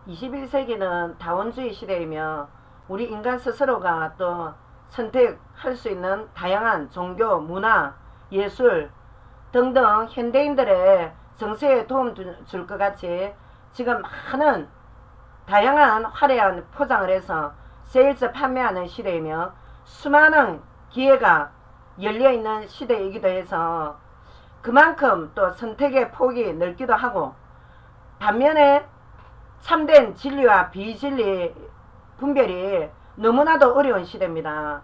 21세기는 다원주의 시대이며 우리 인간 스스로가 또 선택할 수 있는 다양한 종교, 문화, 예술 등등 현대인들의 정세에 도움 줄 것 같이 지금 많은 다양한 화려한 포장을 해서 세일즈 판매하는 시대이며 수많은 기회가 열려있는 시대이기도 해서 그만큼 또 선택의 폭이 넓기도 하고 반면에 참된 진리와 비진리 분별이 너무나도 어려운 시대입니다.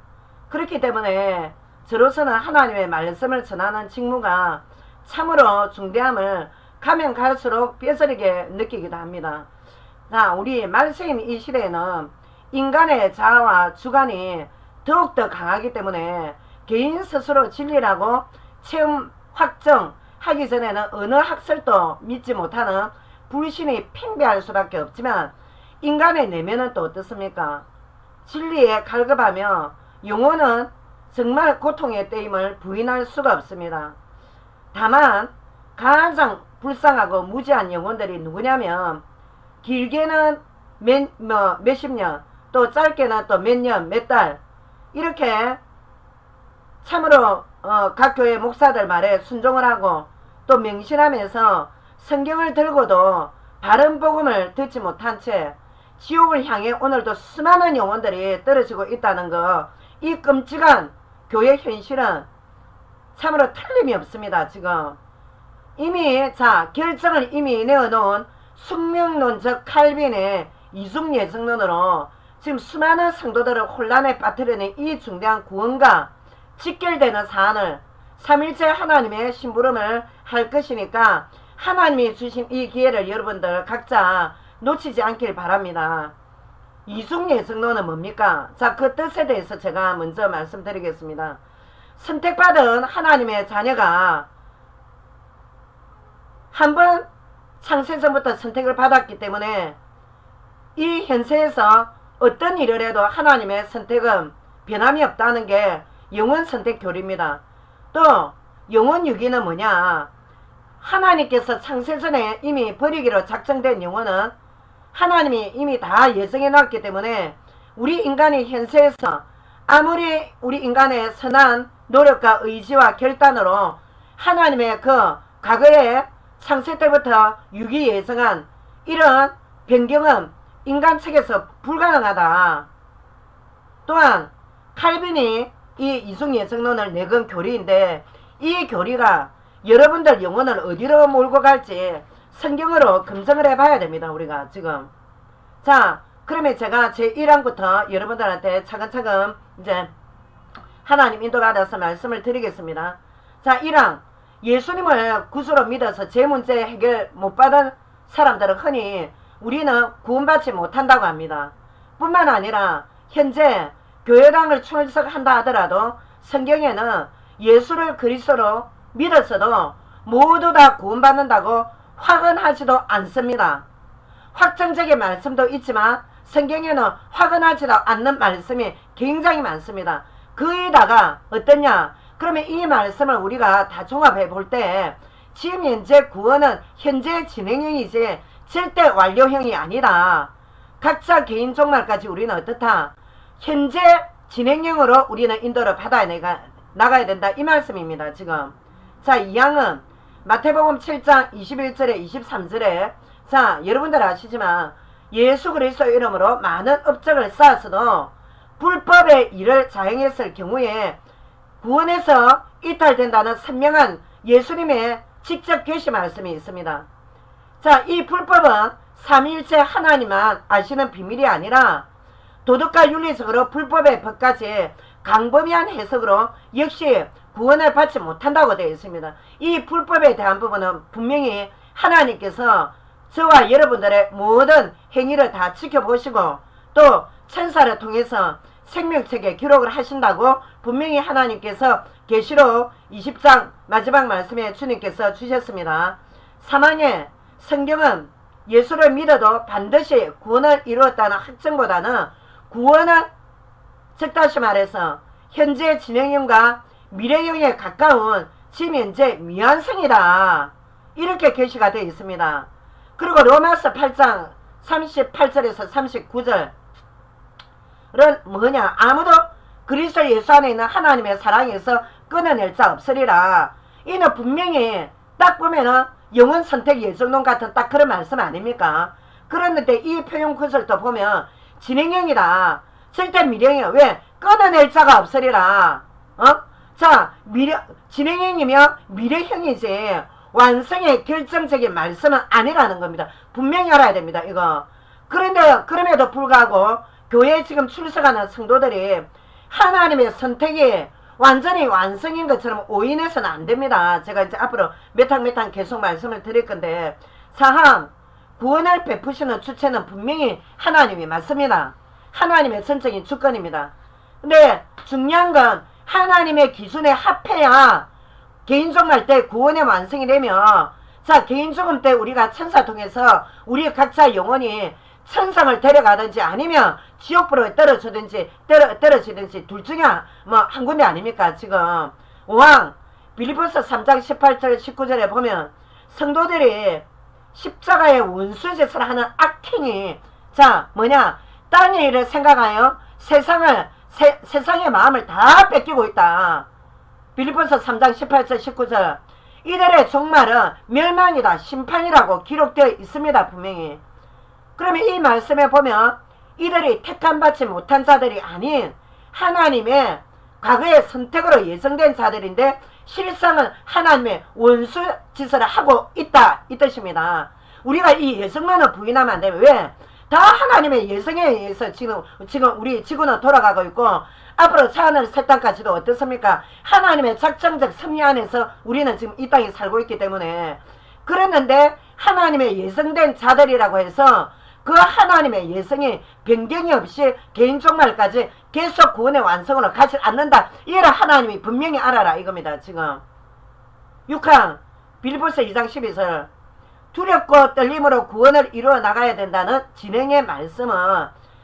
그렇기 때문에 저로서는 하나님의 말씀을 전하는 직무가 참으로 중대함을 가면 갈수록 뼈저리게 느끼기도 합니다. 자, 우리 말세인 이 시대에는 인간의 자아와 주관이 더욱더 강하기 때문에 개인 스스로 진리라고 체험 확정하기 전에는 어느 학설도 믿지 못하는 불신이 팽배할 수밖에 없지만 인간의 내면은 또 어떻습니까? 진리에 갈급하며 영혼은 정말 고통의 때임을 부인할 수가 없습니다. 다만 가장 불쌍하고 무지한 영혼들이 누구냐면 길게는 몇십 년, 또 짧게는 또 몇 년, 몇 달 이렇게 참으로 각 교회 목사들 말에 순종을 하고 또 명신하면서 성경을 들고도 바른 복음을 듣지 못한 채 지옥을 향해 오늘도 수많은 영혼들이 떨어지고 있다는 거, 이 끔찍한 교회 현실은 참으로 틀림이 없습니다. 지금 이미 결정을 이미 내어놓은 숙명론적 칼빈의 이중예정론으로 지금 수많은 성도들을 혼란에 빠뜨리는 이 중대한 구원과 직결되는 사안을 삼일째 하나님의 심부름을 할 것이니까 하나님이 주신 이 기회를 여러분들 각자 놓치지 않길 바랍니다. 이중예정론은 뭡니까? 그 뜻에 대해서 제가 먼저 말씀드리겠습니다. 선택받은 하나님의 자녀가 한번 창세전부터 선택을 받았기 때문에 이 현세에서 어떤 일을 해도 하나님의 선택은 변함이 없다는 게 영혼 선택 교리입니다. 또 영혼 유기는 뭐냐? 하나님께서 창세전에 이미 버리기로 작정된 영혼은 하나님이 이미 다 예정해 놨기 때문에 우리 인간이 현세에서 아무리 우리 인간의 선한 노력과 의지와 결단으로 하나님의 그 과거에 창세 때부터 유기 예정한 이런 변경은 인간 측에서 불가능하다. 또한 칼빈이 이 이중예정론을 내건 교리인데 이 교리가 여러분들 영혼을 어디로 몰고 갈지 성경으로 검증을 해봐야 됩니다. 우리가 지금. 그러면 제가 제 1항부터 여러분들한테 차근차근 이제 하나님 인도받아서 말씀을 드리겠습니다. 1항, 예수님을 구주로 믿어서 제 문제 해결 못 받은 사람들은 흔히 우리는 구원받지 못한다고 합니다. 뿐만 아니라 현재 교회당을 출석한다 하더라도 성경에는 예수를 그리스도로 믿었어도 모두 다 구원받는다고 확언하지도 않습니다. 확정적인 말씀도 있지만 성경에는 확언하지도 않는 말씀이 굉장히 많습니다. 거기다가 어떠냐? 그러면 이 말씀을 우리가 다 종합해 볼 때 지금 현재 구원은 현재 진행형이지 절대 완료형이 아니라 각자 개인 종말까지 우리는 어떻다? 현재 진행형으로 우리는 인도를 받아야 나가야 된다. 이 말씀입니다. 지금. 2항은 마태복음 7장 21절에 23절에 여러분들 아시지만 예수 그리스도 이름으로 많은 업적을 쌓았어도 불법의 일을 자행했을 경우에 구원에서 이탈된다는 선명한 예수님의 직접 계시 말씀이 있습니다. 이 불법은 삼위일체 하나님만 아시는 비밀이 아니라 도덕과 윤리적으로 불법의 법까지 광범위한 해석으로 역시 구원을 받지 못한다고 되어 있습니다. 이 불법에 대한 부분은 분명히 하나님께서 저와 여러분들의 모든 행위를 다 지켜보시고 또 천사를 통해서 생명책에 기록을 하신다고 분명히 하나님께서 계시록 20장 마지막 말씀에 주님께서 주셨습니다. 3항에 성경은 예수를 믿어도 반드시 구원을 이루었다는 확증보다는 구원은 즉 다시 말해서 현재 진행형과 미래형에 가까운 지금 현재 미완성이다. 이렇게 계시가 되어 있습니다. 그리고 로마서 8장 38절에서 39절은 뭐냐? 아무도 그리스도 예수 안에 있는 하나님의 사랑에서 끊어낼 자 없으리라. 이는 분명히 딱 보면은 영혼 선택 예정론 같은 딱 그런 말씀 아닙니까? 그런데 이 표현 구절도 보면 진행형이다. 절대 미령이야. 왜? 끊어낼 자가 없으리라. 자, 진행형이면 미래형이지 완성의 결정적인 말씀은 아니라는 겁니다. 분명히 알아야 됩니다. 이거. 그런데 그럼에도 불구하고 교회에 지금 출석하는 성도들이 하나님의 선택이 완전히 완성인 것처럼 오인해서는 안 됩니다. 제가 이제 앞으로 몇 항 계속 말씀을 드릴 건데, 사항 구원을 베푸시는 주체는 분명히 하나님이 맞습니다. 하나님의 선적인 주권입니다. 근데 중요한 건 하나님의 기준에 합해야 개인 종말 때 구원의 완성이 되면, 자, 개인 죽음 때 우리가 천사 통해서 우리 각자 영혼이 천상을 데려가든지 아니면 지옥불에 떨어지든지 둘 중에 뭐 한 군데 아닙니까? 지금 5항 빌립보서 3장 18절 19절에 보면 성도들이 십자가의 원수짓을 하는 악행이, 자, 뭐냐? 땅의 일을 생각하여 세상의 마음을 다 뺏기고 있다. 빌립보서 3장 18절 19절. 이들의 종말은 멸망이다, 심판이라고 기록되어 있습니다. 분명히. 그러면 이 말씀에 보면 이들이 택함받지 못한 자들이 아닌 하나님의 과거의 선택으로 예정된 자들인데 실상은 하나님의 원수 짓을 하고 있다, 이 뜻입니다. 우리가 이 예정론을 부인하면 안 되면, 왜? 다 하나님의 예정에 의해서 지금 우리 지구는 돌아가고 있고 앞으로 차하늘 새 땅까지도 어떻습니까? 하나님의 작정적 섭리 안에서 우리는 지금 이 땅에 살고 있기 때문에. 그랬는데 하나님의 예정된 자들이라고 해서 그 하나님의 예정이 변경이 없이 개인 종말까지 계속 구원의 완성으로 가지 않는다. 이를 하나님이 분명히 알아라 이겁니다. 지금 6항 빌립보서 2장 12절. 두렵고 떨림으로 구원을 이루어 나가야 된다는 진행의 말씀은,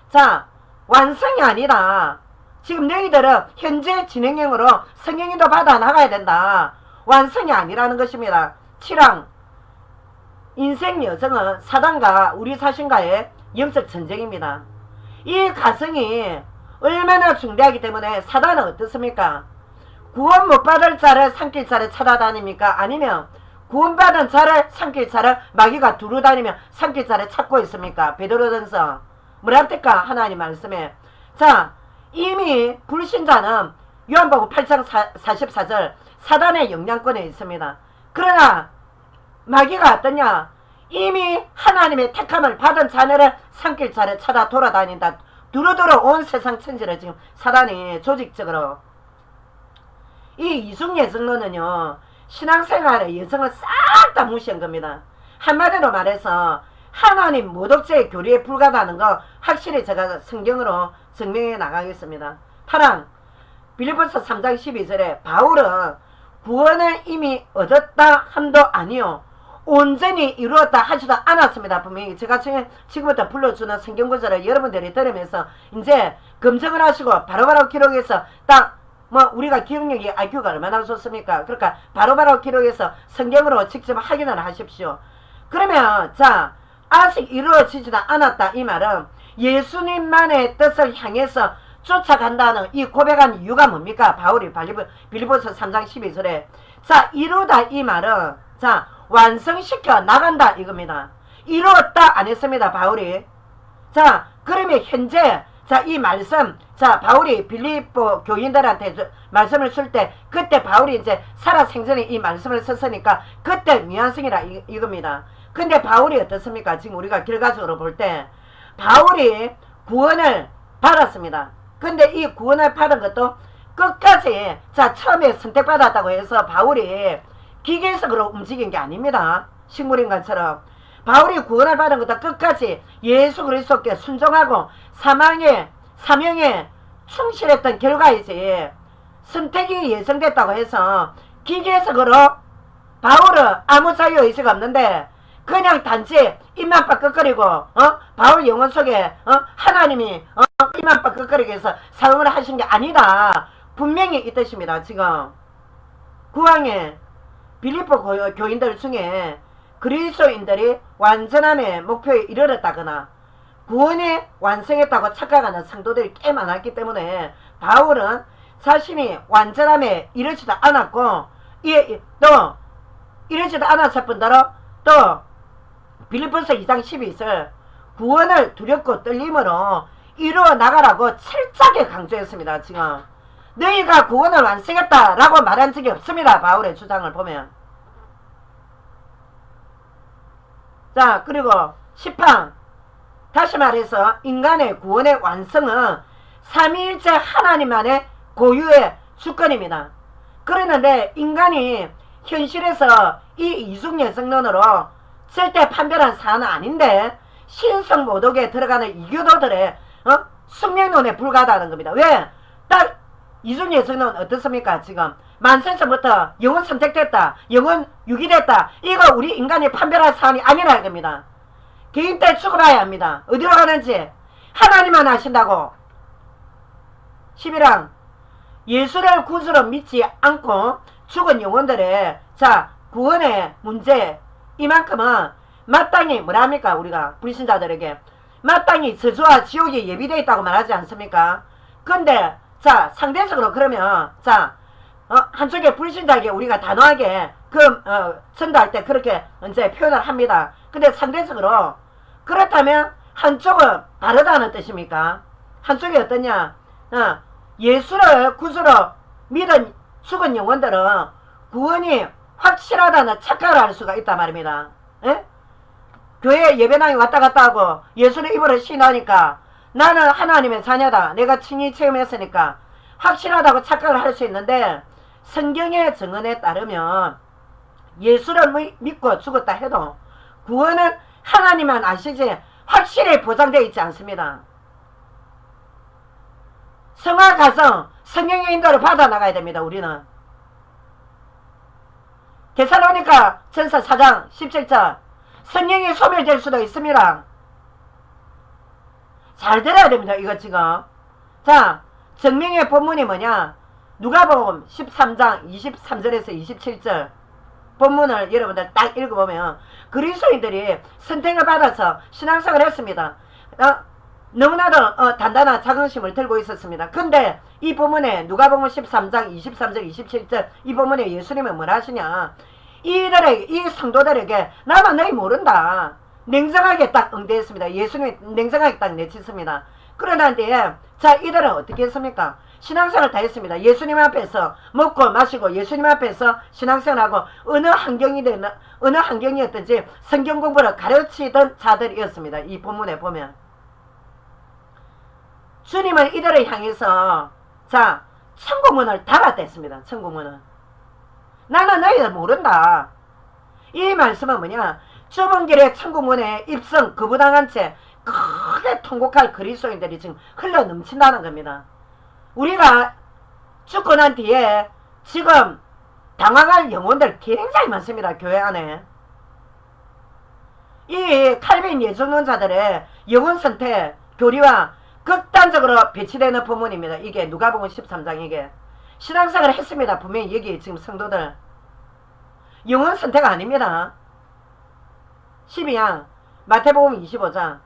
자, 완성이 아니라 지금 너희들은 현재 진행형으로 성령인도 받아 나가야 된다. 완성이 아니라는 것입니다. 7항 인생 여정은 사단과 우리 자신과의 영적 전쟁입니다. 이 가정이 얼마나 중대하기 때문에 사단은 어떻습니까? 구원 못 받을 자를 삼킬 자를 찾아다닙니까? 아니면 구원받은 자를 삼킬 자를 마귀가 두루 다니며 삼킬 자를 찾고 있습니까? 베드로전서 뭐랍니까? 하나님 말씀에. 자, 이미 불신자는 요한복음 8장 44절 사단의 영향권에 있습니다. 그러나 마귀가 어떠냐? 이미 하나님의 택함을 받은 자녀를 삼킬 자를 찾아 돌아다닌다. 두루두루 온 세상 천지를 지금 사단이 조직적으로. 이 이중예정론은요, 신앙생활의 예정을 싹 다 무시한 겁니다. 한마디로 말해서 하나님 모독죄의 교리에 불과하다는 거 확실히 제가 성경으로 증명해 나가겠습니다. 8항 빌립보서 3장 12절에 바울은 구원을 이미 얻었다 함도 아니요 온전히 이루었다 하지도 않았습니다. 분명히 제가 지금부터 불러주는 성경구절을 여러분들이 들으면서 이제 검증을 하시고 바로바로 기록해서 딱 우리가 기억력이 IQ가 얼마나 좋습니까? 그러니까 바로바로 기록해서 성경으로 직접 확인을 하십시오. 그러면 자, 아직 이루어지지도 않았다 이 말은 예수님만의 뜻을 향해서 쫓아간다는 이 고백한 이유가 뭡니까? 바울이 빌립보서 3장 12절에 자, 이루다 이 말은 자, 완성시켜 나간다 이겁니다. 이루었다 안 했습니다. 바울이. 자, 그러면 현재 자, 이 말씀, 자, 바울이 빌립보 교인들한테 말씀을 쓸 때, 그때 바울이 이제 살아생전에 이 말씀을 썼으니까, 그때 미완성이라 이겁니다. 근데 바울이 어떻습니까? 지금 우리가 결과적으로 볼 때, 바울이 구원을 받았습니다. 근데 이 구원을 받은 것도 끝까지, 자, 처음에 선택받았다고 해서 바울이 기계적으로 움직인 게 아닙니다. 식물인간처럼. 바울이 구원을 받은 것도 끝까지 예수 그리스도께 순종하고 사명에 충실했던 결과이지 선택이 예정됐다고 해서 기계적으로 바울은 아무 자유의지가 없는데 그냥 단지 입만 빡끄거리고 바울 영혼 속에 하나님이 입만 빡끄거리게 해서 사용을 하신 게 아니다. 분명히 이 뜻입니다. 지금 구항에 빌립보 교인들 중에 그리스도인들이 완전함의 목표에 이르렀다거나 구원이 완성했다고 착각하는 성도들이 꽤 많았기 때문에 바울은 자신이 완전함에 이르지도 않았고 또 이르지도 않았을 뿐더러 또 빌립보서 2장 12절 구원을 두렵고 떨림으로 이루어 나가라고 철저하게 강조했습니다. 지금 너희가 구원을 완성했다라고 말한 적이 없습니다. 바울의 주장을 보면. 자, 그리고 10항 다시 말해서 인간의 구원의 완성은 삼위일체 하나님만의 고유의 주권입니다. 그러는데 인간이 현실에서 이 이중예성론으로 절대 판별한 사안은 아닌데 신성 모독에 들어가는 이교도들의 숙명론에 불과하다는 겁니다. 왜? 딱 이중예성론 어떻습니까? 지금 만세서부터 영은 선택됐다, 영은 유기됐다, 이거 우리 인간이 판별할 사안이 아니라 이겁니다. 개인 때 죽어봐야 합니다. 어디로 가는지 하나님만 아신다고. 11항 예수를 구주로 믿지 않고 죽은 영혼들의 구원의 문제, 이만큼은 마땅히 뭐랍니까? 우리가 불신자들에게 마땅히 저주와 지옥이 예비되어 있다고 말하지 않습니까? 근데 상대적으로 그러면 한쪽에 불신자에게 우리가 단호하게 전도할 때 그렇게 이제 표현을 합니다. 근데 상대적으로 그렇다면 한쪽은 바르다는 뜻입니까? 한쪽이 어떠냐? 예수를 구주로 믿은 죽은 영혼들은 구원이 확실하다는 착각을 할 수가 있단 말입니다. 에? 교회 예배당에 왔다 갔다 하고 예수를 입으로 신하니까 나는 하나님의 자녀다, 내가 친히 체험했으니까 확실하다고 착각을 할 수 있는데 성경의 증언에 따르면 예수를 믿고 죽었다 해도 구원은 하나님만 아시지 확실히 보장되어 있지 않습니다. 성화 가서 성령의 인도를 받아 나가야 됩니다. 우리는 데살로니가 전서 4장 17절 성령이 소멸될 수도 있습니다. 잘 들어야 됩니다. 이거 지금 정명의 본문이 뭐냐? 누가복음 13장 23절에서 27절 본문을 여러분들 딱 읽어보면 그리스도인들이 선택을 받아서 신앙생활을 했습니다. 너무나도 단단한 자긍심을 들고 있었습니다. 근데 이 본문에 누가복음 13장 23절 27절 이 본문에 예수님은 뭐라 하시냐? 이 성도들에게 나는 너희 모른다, 냉정하게 딱 응대했습니다. 예수님이 냉정하게 딱 내쳤습니다. 그러는데 이들은 어떻게 했습니까? 신앙생활을 다 했습니다. 예수님 앞에서 먹고 마시고 예수님 앞에서 신앙생활하고 어느 환경이었든지 성경 공부를 가르치던 자들이었습니다. 이 본문에 보면 주님은 이들을 향해서 천국문을 닫았댔습니다. 천국문은 나는 너희들 모른다. 이 말씀은 뭐냐? 좁은 길에 천국문에 입성 거부당한 채 크게 통곡할 그리스도인들이 지금 흘러 넘친다는 겁니다. 우리가 죽고 난 뒤에 지금 당황할 영혼들 굉장히 많습니다. 교회 안에. 이 칼빈 예정론자들의 영혼 선택 교리와 극단적으로 배치되는 본문입니다. 이게 누가복음 13장 이게 신앙생활을 했습니다. 분명히 여기 지금 성도들 영혼 선택 아닙니다. 12항 마태복음 25장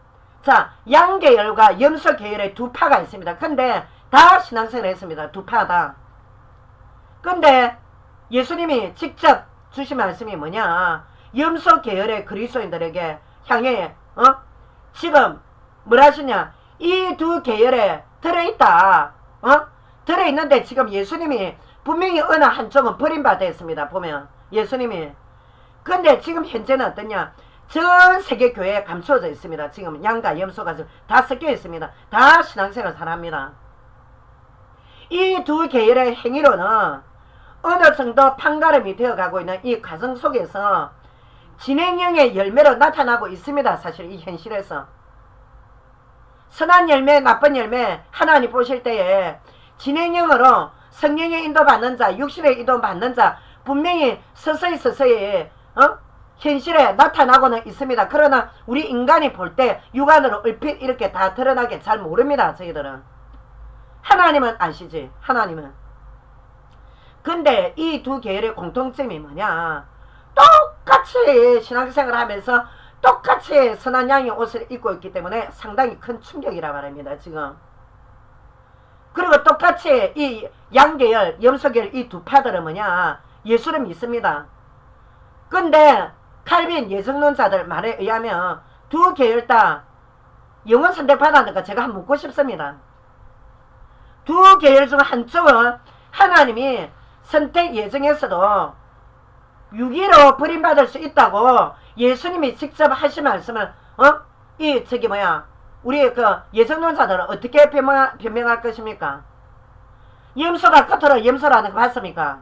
양계열과 염소계열의 두 파가 있습니다. 근데 다 신앙생활을 했습니다. 두 파다. 근데 예수님이 직접 주신 말씀이 뭐냐? 염소계열의 그리스도인들에게 향해 지금 뭐라 하시냐? 이 두 계열에 들어있다. 들어있는데 지금 예수님이 분명히 어느 한쪽은 버림받아 있습니다. 보면 예수님이. 근데 지금 현재는 어떠냐? 전 세계 교회에 감추어져 있습니다. 지금 양과 염소가 다 섞여 있습니다. 다 신앙생활을 잘합니다. 이 두 계열의 행위로는 어느 정도 판가름이 되어가고 있는 이 과정 속에서 진행형의 열매로 나타나고 있습니다. 사실 이 현실에서 선한 열매, 나쁜 열매 하나님 보실 때에 진행형으로 성령의 인도받는 자, 육신의 인도받는 자 분명히 서서히 현실에 나타나고는 있습니다. 그러나 우리 인간이 볼 때 육안으로 얼핏 이렇게 다 드러나게 잘 모릅니다. 저희들은. 하나님은 아시지. 하나님은. 근데 이 두 계열의 공통점이 뭐냐? 똑같이 신앙생활을 하면서 똑같이 선한 양의 옷을 입고 있기 때문에 상당히 큰 충격이라 말합니다. 지금. 그리고 똑같이 이 양계열, 염소계열 이 두 파들은 뭐냐? 예수를 믿습니다. 근데 칼빈 예정론자들 말에 의하면 두 계열 다 영원 선택 받았는가 제가 한번 묻고 싶습니다. 두 계열 중 한쪽은 하나님이 선택 예정에서도 유기로 버림받을 수 있다고 예수님이 직접 하신 말씀을 우리 그 예정론자들은 어떻게 변명할 것입니까? 염소가 겉으로 염소라는 거 봤습니까?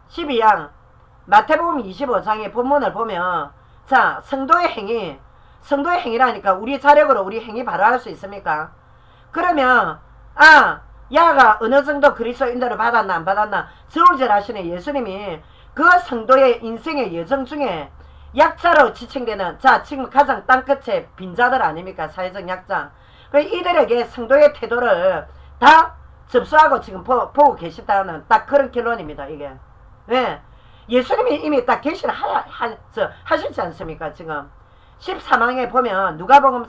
12장 마태복음 25장의 본문을 보면 자 성도의 행위라니까 우리 자력으로 우리 행위 바로 할 수 있습니까? 그러면 야가 어느 정도 그리스도인들을 받았나 안 받았나 저울질하시는 예수님이 그 성도의 인생의 여정 중에 약자로 지칭되는 자 지금 가장 땅끝에 빈자들 아닙니까? 사회적 약자. 이들에게 성도의 태도를 다 접수하고 지금 보고 계시다는 딱 그런 결론입니다. 이게 왜? 예수님이 이미 딱 계시를 하시지 않습니까? 지금 13항에 보면 누가복음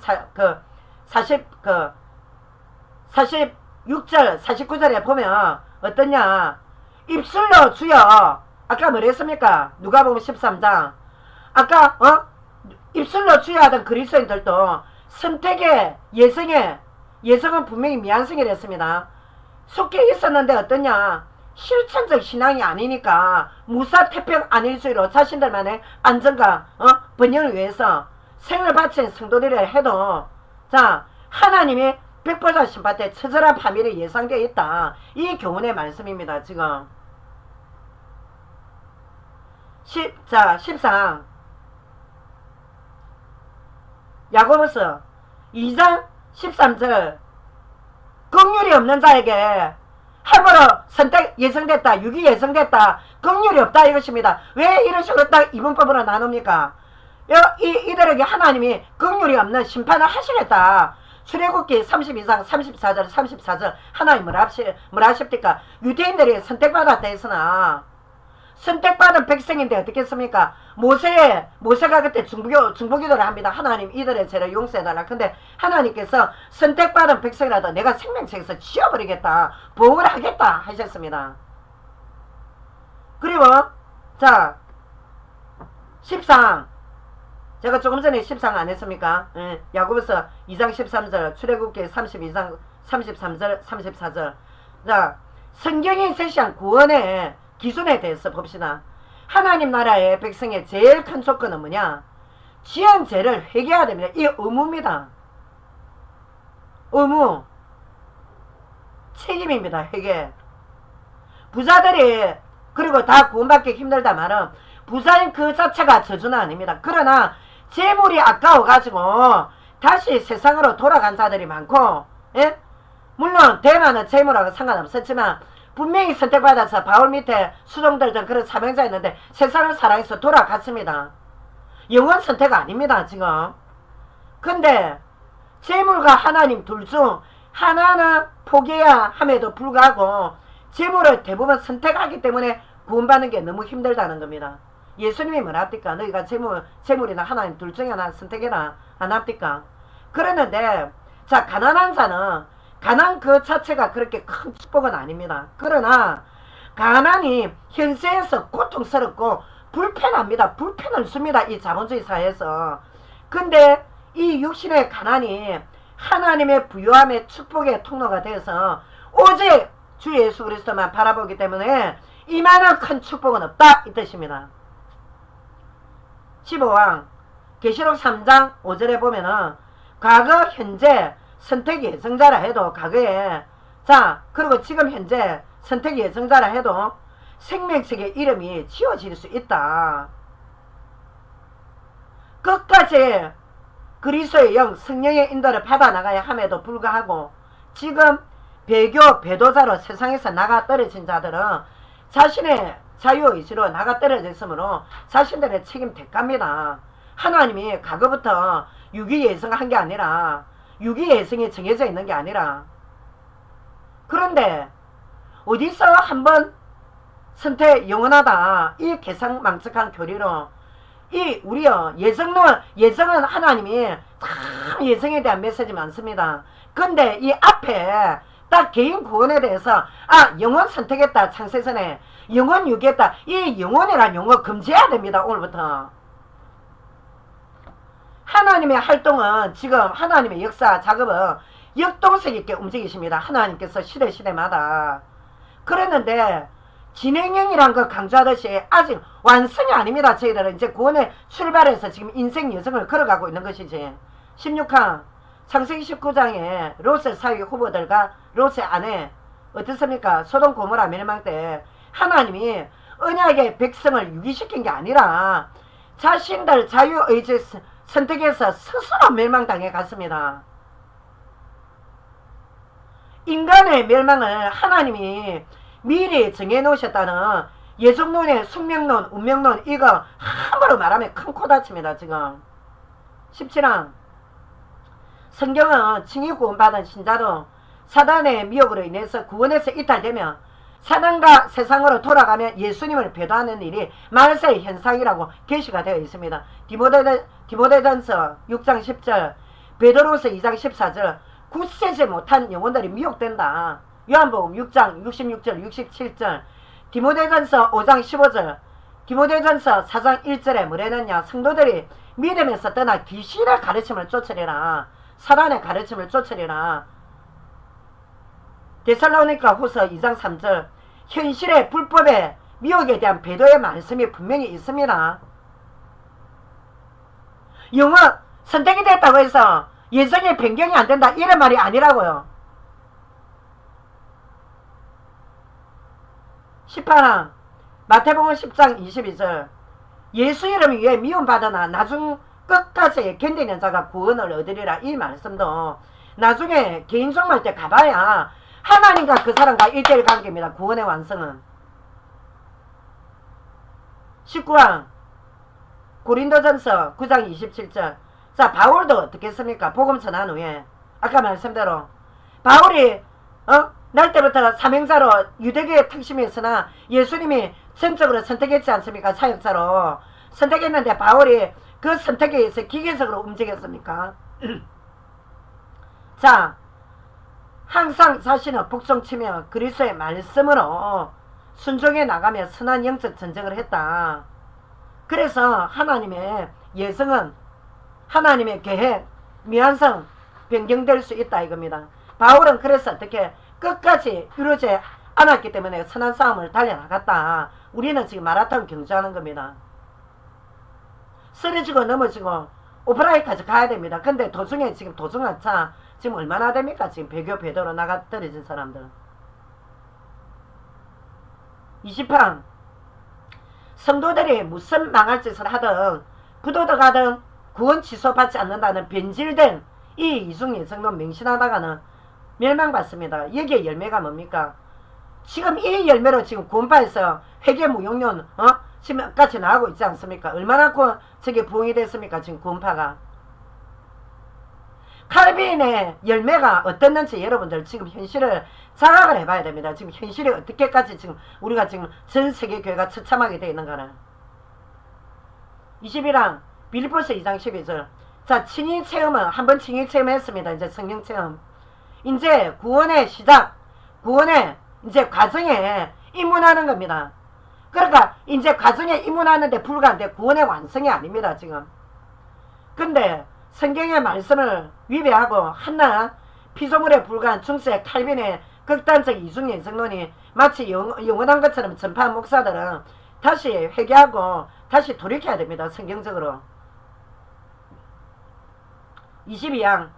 46절 49절에 보면 어떠냐? 입술로 주여 아까 뭐랬습니까? 누가복음 13장 아까 입술로 주여 하던 그리스도인들도 선택의 예성은 분명히 미완성이라 했습니다. 속해 있었는데 어떠냐? 실천적 신앙이 아니니까 무사태평 안일주의로 자신들만의 안전과 번영을 위해서 생을 바친 성도들이라 해도 자 하나님이 백보자 심판때 처절한 파멸이 예상되어 있다. 이 교훈의 말씀입니다. 지금 14 야고보서 2장 13절 긍휼이 없는 자에게 함으로 선택 예정됐다. 유기 예정됐다. 긍휼이 없다 이것입니다. 왜 이런 식으로 딱 이분법으로 나눕니까? 이들에게 하나님이 긍휼이 없는 심판을 하시겠다. 출애굽기 32장 34절 하나님 뭐라 하십니까? 유대인들이 선택받았다 했으나 선택받은 백성인데 어떻게 했습니까? 모세가 그때 중보기도를 합니다. 하나님 이들의 죄를 용서해달라. 근데 하나님께서 선택받은 백성이라도 내가 생명책에서 지워버리겠다. 보응을 하겠다 하셨습니다. 그리고 자 14 제가 조금 전에 14강 안 했습니까? 야고보서 2장 13절 출애굽기 32장 33절 34절 자 성경이 제시한 구원의 기준에 대해서 봅시다. 하나님 나라의 백성의 제일 큰 조건은 뭐냐? 지은 죄를 회개해야 됩니다. 이 의무입니다. 의무 책임입니다. 회개. 부자들이 그리고 다 구원받기 힘들다 말은 부자인 그 자체가 저주는 아닙니다. 그러나 재물이 아까워가지고 다시 세상으로 돌아간 자들이 많고 물론 대만은 재물하고 상관없었지만 분명히 선택받아서 바울 밑에 수종들 등 그런 사명자 있는데 세상을 사랑해서 돌아갔습니다. 영원 선택 아닙니다. 지금. 근데 재물과 하나님 둘 중 하나는 포기해야 함에도 불구하고 재물을 대부분 선택하기 때문에 구원받는 게 너무 힘들다는 겁니다. 예수님이 뭐라 합니까? 너희가 재물이나 하나님 둘 중에 하나 선택해라 안 합니까? 그러는데 자 가난한 자는 가난 그 자체가 그렇게 큰 축복은 아닙니다. 그러나 가난이 현세에서 고통스럽고 불편합니다. 불편을 줍니다. 이 자본주의 사회에서. 근데 이 육신의 가난이 하나님의 부유함의 축복의 통로가 돼서 오직 주 예수 그리스도만 바라보기 때문에 이만한 큰 축복은 없다 이 뜻입니다. 15왕 계시록 3장 5절에 보면은 과거 현재 선택 예정자라 해도 과거에 자 그리고 지금 현재 선택 예정자라 해도 생명책의 이름이 지워질 수 있다. 끝까지 그리스도의 영 성령의 인도를 받아 나가야 함에도 불구하고 지금 배도자로 세상에서 나가 떨어진 자들은 자신의 자유의지로 나가 떨어졌으므로 자신들의 책임 대가입니다. 하나님이 과거부터 유기 예정한 게 아니라 유기 예정이 정해져 있는 게 아니라 그런데 어디서 한번 선택 영원하다 이 개상망측한 교리로 우리요, 예성은 하나님이 참 예성에 대한 메시지 많습니다. 근데 이 앞에 딱 개인 구원에 대해서, 영혼 선택했다, 창세전에. 영혼 유기했다. 이 영혼이란 용어 금지해야 됩니다, 오늘부터. 하나님의 활동은, 지금 하나님의 역사, 작업은 역동성 있게 움직이십니다. 하나님께서 시대마다. 그랬는데, 진행형이란 거 강조하듯이 아직 완성이 아닙니다. 저희들은 이제 구원에 출발해서 지금 인생 여정을 걸어가고 있는 것이지. 16항 창세기 19장에 롯의 사위 후보들과 롯의 아내 어떻습니까? 소돔 고모라 멸망 때 하나님이 언약의 백성을 유기시킨 게 아니라 자신들 자유의지 선택해서 스스로 멸망당해 갔습니다. 인간의 멸망을 하나님이 미리 정해놓으셨다는 예속론의 숙명론, 운명론, 이거 함부로 말하면 큰 코 다칩니다. 지금 17항 성경은 칭의 구원받은 신자도 사단의 미혹으로 인해서 구원에서 이탈되면 사단과 세상으로 돌아가면 예수님을 배도하는 일이 말세의 현상이라고 계시가 되어 있습니다. 디모데전서 6장 10절, 베드로서 2장 14절, 굳세지 못한 영혼들이 미혹된다. 요한복음 6장 66절 67절, 디모데전서 5장 15절, 디모데전서 4장 1절에 뭐래느냐, 성도들이 믿음에서 떠나 귀신의 가르침을 쫓으리라, 사단의 가르침을 쫓으리라. 데살로니가 후서 2장 3절, 현실의 불법의 미혹에 대한 배도의 말씀이 분명히 있습니다. 영어 선택이 됐다고 해서 예정의 변경이 안 된다, 이런 말이 아니라고요. 18항 마태복음 10장 22절, 예수 이름 위에 미움받으나 나중 끝까지 견디는 자가 구원을 얻으리라. 이 말씀도 나중에 개인 종말 때 가봐야 하나님과 그 사람과 1대1 관계입니다. 구원의 완성은. 19항 고린도전서 9장 27절, 자 바울도 어떻게 했습니까? 복음 전한 후에 아까 말씀대로 바울이 날 때부터 사명자로 유대교의 특심이 있으나 예수님이 전적으로 선택했지 않습니까? 사역자로 선택했는데 바울이 그 선택에 의해서 기계적으로 움직였습니까? 자, 항상 자신의 복종치며 그리스도의 말씀으로 순종해 나가며 선한 영적 전쟁을 했다. 그래서 하나님의 예성은 하나님의 계획, 미완성, 변경될 수 있다 이겁니다. 바울은 그래서 어떻게 끝까지 이루어지 않았기 때문에 선한 싸움을 달려나갔다. 우리는 지금 마라톤 경주하는 겁니다. 쓰러지고 넘어지고 오프라인까지 가야 됩니다. 근데 도중에 지금 도중한 차 지금 얼마나 됩니까? 지금 배교 배도로 나가 떨어진 사람들. 20항 성도들이 무슨 망할 짓을 하든 부도덕하든 구원 취소받지 않는다는 변질된 이 이중예성론 맹신하다가는 멸망받습니다. 여기에 열매가 뭡니까? 지금 이 열매로 지금 구원파에서 회계무용론 지금 같이 나오고 있지 않습니까? 얼마나 저게 부흥이 됐습니까? 지금 구원파가. 칼빈의 열매가 어땠는지 여러분들 지금 현실을 자각을 해봐야 됩니다. 지금 현실이 어떻게까지 지금 우리가 지금 전 세계 교회가 처참하게 되어 있는가를. 21항 빌립보서 2장 12절, 자 칭의 체험은 한번 칭의 체험했습니다. 이제 성령 체험. 이제 구원의 시작, 구원의 이제 과정에 입문하는 겁니다. 그러니까 이제 과정에 입문하는데 불과한데 구원의 완성이 아닙니다. 지금. 근데 성경의 말씀을 위배하고 한낱 피조물에 불과한 중세 칼빈의 극단적 이중예성론이 마치 영원한 것처럼 전파한 목사들은 다시 회개하고 다시 돌이켜야 됩니다. 성경적으로. 22항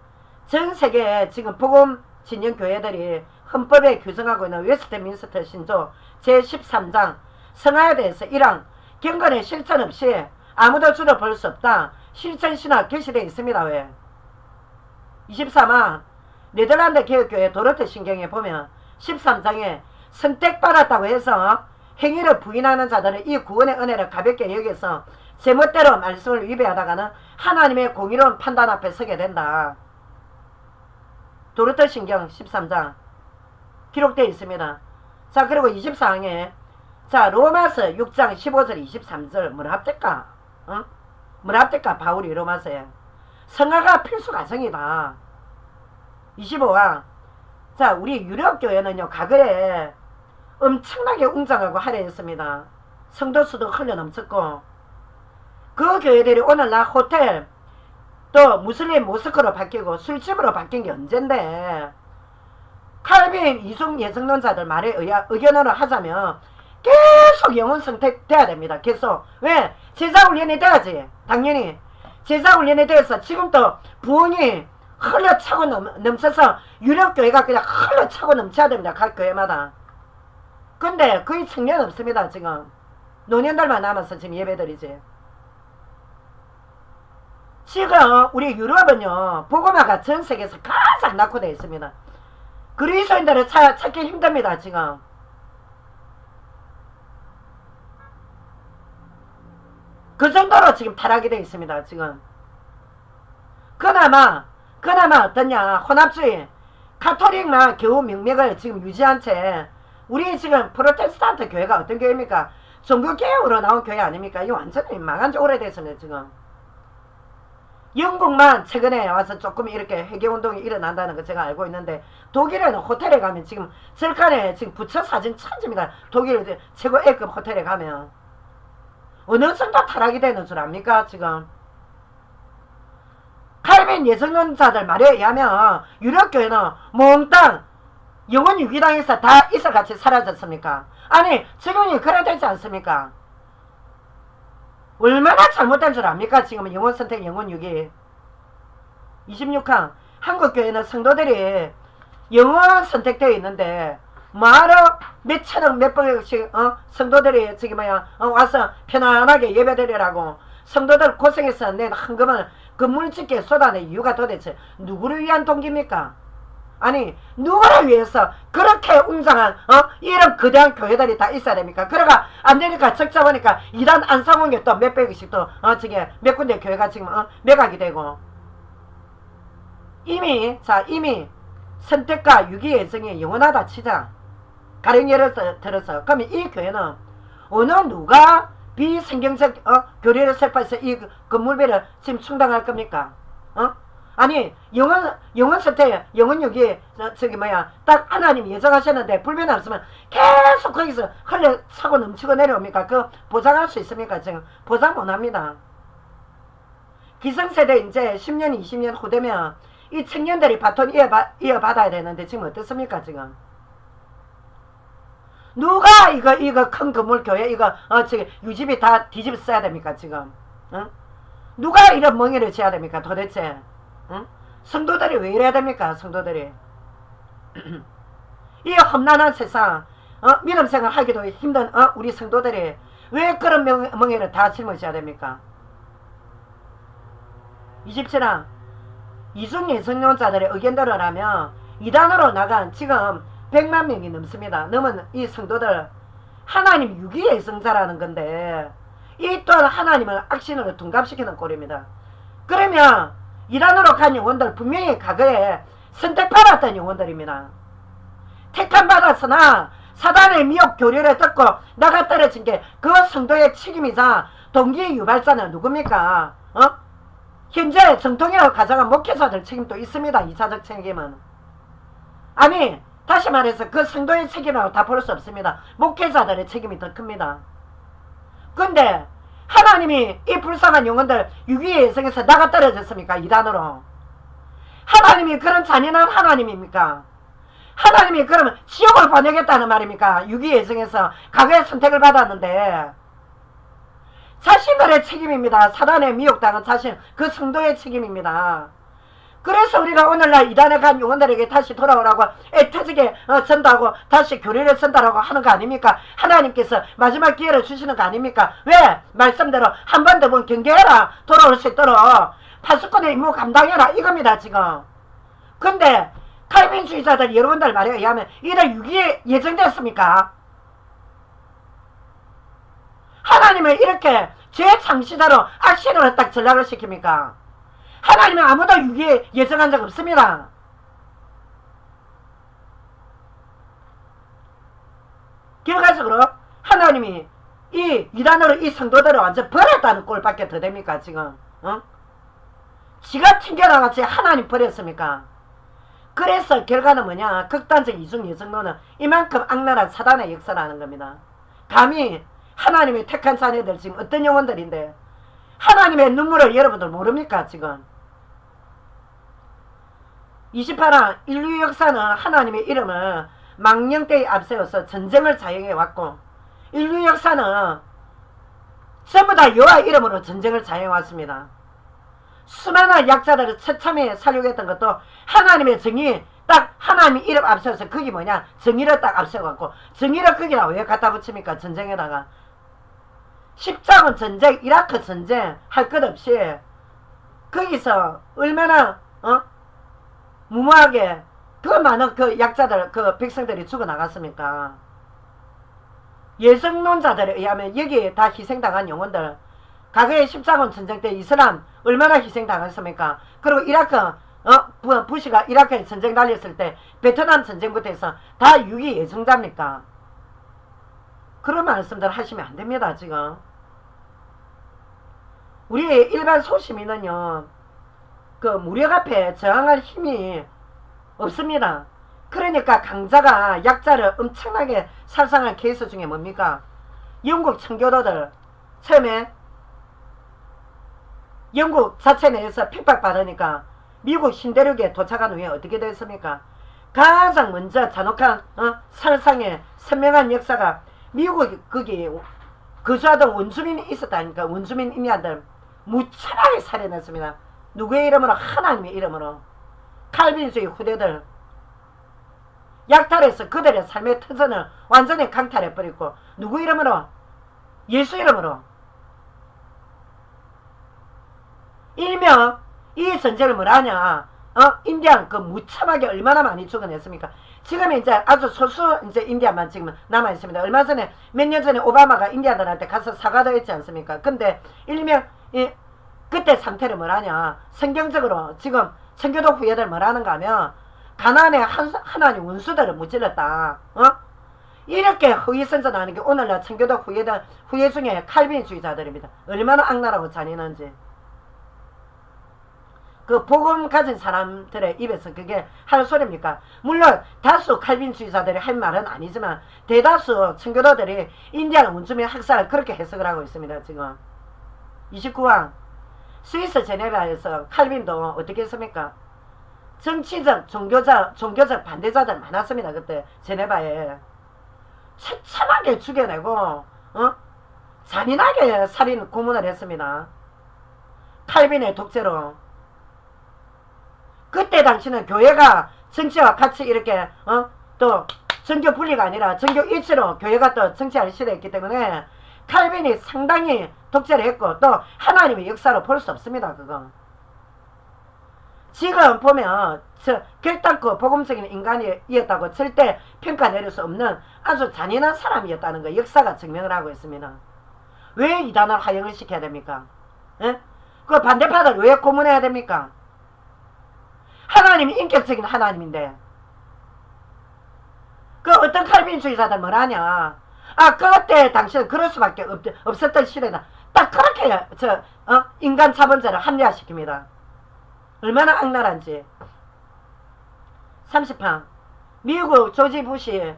전 세계에 지금 복음 진영 교회들이 헌법에 규정하고 있는 웨스트민스터 신조 제13장 성화에 대해서 1항 경건의 실천 없이 아무도 주로 볼 수 없다. 실천신학 게시되어 있습니다. 왜? 23항 네덜란드 개혁교회 도르트 신경에 보면 13장에 선택받았다고 해서 행위를 부인하는 자들은 이 구원의 은혜를 가볍게 여기서 제멋대로 말씀을 위배하다가는 하나님의 공의로운 판단 앞에 서게 된다. 도르트 신경 13장 기록되어 있습니다. 자 그리고 24항에 자 로마서 6장 15절 23절 뭐라 합니까? 무랍데카 바울이 이러면서요. 성화가 필수 과정이다. 25화. 자, 우리 유럽교회는요, 과거에 엄청나게 웅장하고 화려했습니다. 성도 수도 흘러 넘쳤고, 그 교회들이 오늘날 호텔, 또 무슬림 모스크로 바뀌고 술집으로 바뀐 게 언젠데, 칼빈 이중 예성론자들 말에 의견으로 하자면 계속 영혼 선택돼야 됩니다. 계속. 왜? 제자훈련이 돼야지. 당연히 제자훈련이 돼서 지금도 부흥이 흘러차고 넘쳐서 유럽교회가 그냥 흘러차고 넘쳐야 됩니다. 각 교회마다. 근데 거의 청년 없습니다. 지금 노년들만 남아서 지금 예배드리지. 지금 우리 유럽은요, 복음화가 전 세계에서 가장 낙후되어 있습니다. 그리스도인들을 찾기 힘듭니다. 지금 그 정도로 지금 타락이 되어 있습니다. 지금 그나마 어떠냐, 혼합주의 카톨릭만 겨우 명맥을 지금 유지한 채 우리 지금 프로테스탄트 교회가 어떤 교회입니까? 종교개혁으로 나온 교회 아닙니까? 이거 완전히 망한 지 오래됐습니다. 지금 영국만 최근에 와서 조금 이렇게 회개운동이 일어난다는 거 제가 알고 있는데, 독일에는 호텔에 가면 지금 절간에 지금 부처 사진 천지입니다. 독일 최고 A급 호텔에 가면 어느 정도 타락이 되는 줄 압니까? 지금 칼빈 예정론자들 말에 의하면 유럽교회는 몽땅 영원 유기당에서 다 이슬같이 사라졌습니까? 아니 지금이 그래 되지 않습니까? 얼마나 잘못된 줄 압니까? 지금은 영혼선택 영혼유기. 26항. 한국교회는 성도들이 영혼선택되어 있는데 뭐하러 몇천억 몇백억씩 성도들이 지금 와서 편안하게 예배드리라고 성도들 고생해서 낸 헌금을 건물짓기에 쏟아낸 이유가 도대체 누구를 위한 동기입니까? 아니 누구를 위해서 그렇게 웅장한 이런 거대한 교회들이 다 있어야 됩니까? 그래가 안되니까 적자 보니까 이단 안상홍에 또 몇백억씩 또 저게 몇 군데 교회가 지금 매각이 되고, 이미 선택과 유기 예정이 영원하다 치자. 가령 예를 들어서 그러면 이 교회는 어느 누가 비성경적 교리를 설파해서 이 건물비를 지금 충당할 겁니까? 아니 영원 선택 영원유기 딱 하나님 예정하셨는데 불변이 없으면 계속 거기서 흘러차고 넘치고 내려옵니까? 그 보장할 수 있습니까? 지금 보장 못합니다. 기성세대 이제 10년 20년 후 되면 이 청년들이 바톤 이어받아야 되는데 지금 어떻습니까? 지금 누가 이거 큰 건물 교회 이거 지금 유지비 다 뒤집어 써야 됩니까? 지금 누가 이런 멍해를 지어야 됩니까? 도대체 성도들이 왜 이래야 됩니까? 성도들이 이 험난한 세상 믿음 생활 하기도 힘든 우리 성도들이 왜 그런 멍해를 다 짊어져야 됩니까? 27항. 이중 예성론자들의 의견대로 라면 이단으로 나간 지금 100만 명이 넘습니다. 넘은 이 성도들 하나님 유기 예성자라는 건데 이 또한 하나님을 악신으로 둔갑시키는 꼴입니다. 그러면 이단으로 간 영혼들 분명히 과거에 선택받았던 영혼들입니다. 택함받았으나 사단의 미혹 교리를 듣고 나가 떨어진 게 그 성도의 책임이자 동기 유발자는 누굽니까? 현재 정통이라고 가져간 목회자들 책임도 있습니다. 2차적 책임은. 아니 다시 말해서 그 성도의 책임이라고 다 볼 수 없습니다. 목회자들의 책임이 더 큽니다. 근데 하나님이 이 불쌍한 영혼들 유기의 예성에서 나가 떨어졌습니까? 이단으로. 하나님이 그런 잔인한 하나님입니까? 하나님이 그러면 지옥을 보내겠다는 말입니까? 유기의 예성에서 과거에 선택을 받았는데 자신들의 책임입니다. 사단의 미혹당은 자신 그 성도의 책임입니다. 그래서 우리가 오늘날 이단에 간 영혼들에게 다시 돌아오라고 애터지게 전도하고 다시 교리를 전달하고 하는 거 아닙니까? 하나님께서 마지막 기회를 주시는 거 아닙니까? 왜? 말씀대로 한 번 더 번 경계해라. 돌아올 수 있도록 파수꾼의 임무 감당해라. 이겁니다. 지금. 근데 칼빈주의자들 여러분들 말에 의하면 이들 유기에 예정됐습니까? 하나님을 이렇게 죄창시자로 악신으로 딱 전락을 시킵니까? 하나님은 아무도 유기에 예정한 적 없습니다. 결과적으로 하나님이 이 이 이단으로 이 성도들을 완전 버렸다는 꼴밖에 더 됩니까 지금? 지가 튕겨나같이 하나님 버렸습니까? 그래서 결과는 뭐냐? 극단적 이중 예성론은 이만큼 악랄한 사단의 역사라는 겁니다. 감히 하나님의 택한 자녀들 지금 어떤 영혼들인데 하나님의 눈물을 여러분들 모릅니까 지금? 28화 인류 역사는 하나님의 이름을 망령때에 앞세워서 전쟁을 자행해 왔고 인류 역사는 전부 다 여호와 이름으로 전쟁을 자행해 왔습니다. 수많은 약자들을 처참히 살려했던 것도 하나님의 정의 딱 하나님 이름 앞세워서 그게 뭐냐 정의를 딱 앞세워갖고 정의를 거기다 왜 갖다 붙입니까 전쟁에다가 십자군 전쟁 이라크 전쟁 할 것 없이 거기서 얼마나 무모하게 그 많은 그 약자들 그 백성들이 죽어나갔습니까? 예성론자들에 의하면 여기에 다 희생당한 영혼들 과거에 십자군 전쟁 때 이슬람 얼마나 희생당했습니까? 그리고 이라크 부시가 이라크에 전쟁 날렸을 때 베트남 전쟁부터 해서 다 유기 예정자입니까? 그런 말씀들 하시면 안 됩니다 지금. 우리 일반 소시민은요 그 무력 앞에 저항할 힘이 없습니다. 그러니까 강자가 약자를 엄청나게 살상한 케이스 중에 뭡니까? 영국 청교도들 처음에 영국 자체 내에서 핍박받으니까 미국 신대륙에 도착한 후에 어떻게 됐습니까? 가장 먼저 잔혹한 살상의 선명한 역사가 미국 거기 거주하던 원주민이 있었다니까. 원주민 인디안들 무참하게 살해냈습니다. 누구의 이름으로? 하나님의 이름으로. 칼빈주의 후대들 약탈해서 그들의 삶의 터전을 완전히 강탈해버리고 누구 이름으로? 예수 이름으로. 일명 이 전쟁을 뭐라냐? 인디안 그 무참하게 얼마나 많이 죽어냈습니까? 지금 이제 아주 소수 이제 인디안만 지금 남아 있습니다. 얼마 전에 몇 년 전에 오바마가 인디안들한테 가서 사과도 했지 않습니까? 근데 일명 그때 상태를 뭐라냐? 성경적으로 지금 청교도 후예들 뭐라는가 하면 가나안의 하나님 원수들을 무찔렀다. 이렇게 허위선전하는 게 오늘날 청교도 후예 중에 칼빈주의자들입니다. 얼마나 악랄하고 잔인한지. 그 복음 가진 사람들의 입에서 그게 할 소리입니까? 물론 다수 칼빈주의자들이 할 말은 아니지만 대다수 청교도들이 인디안 원주민 학살을 그렇게 해석을 하고 있습니다. 지금 29화 스위스 제네바에서 칼빈도 어떻게 했습니까? 정치적 종교적 반대자들 많았습니다. 그때 제네바에 처참하게 죽여내고 잔인하게 살인 고문을 했습니다. 칼빈의 독재로. 그때 당시는 교회가 정치와 같이 이렇게 또 정교 분리가 아니라 정교 일치로 교회가 또 정치할 시대였기 때문에 칼빈이 상당히 독재를 했고 또 하나님의 역사로 볼 수 없습니다. 그거 지금 보면 결단코 복음적인 인간이었다고 절대 평가 내릴 수 없는 아주 잔인한 사람이었다는 거 역사가 증명을 하고 있습니다. 왜 이단을 하영을 시켜야 됩니까? 에? 그 반대파들 왜 고문해야 됩니까? 하나님이 인격적인 하나님인데 그 어떤 칼빈주의자들 뭐라냐? 그때 당시는 그럴 수밖에 없었던 시대다. 딱 그렇게 인간 자본자를 합리화시킵니다. 얼마나 악랄한지. 30판 미국 조지 부시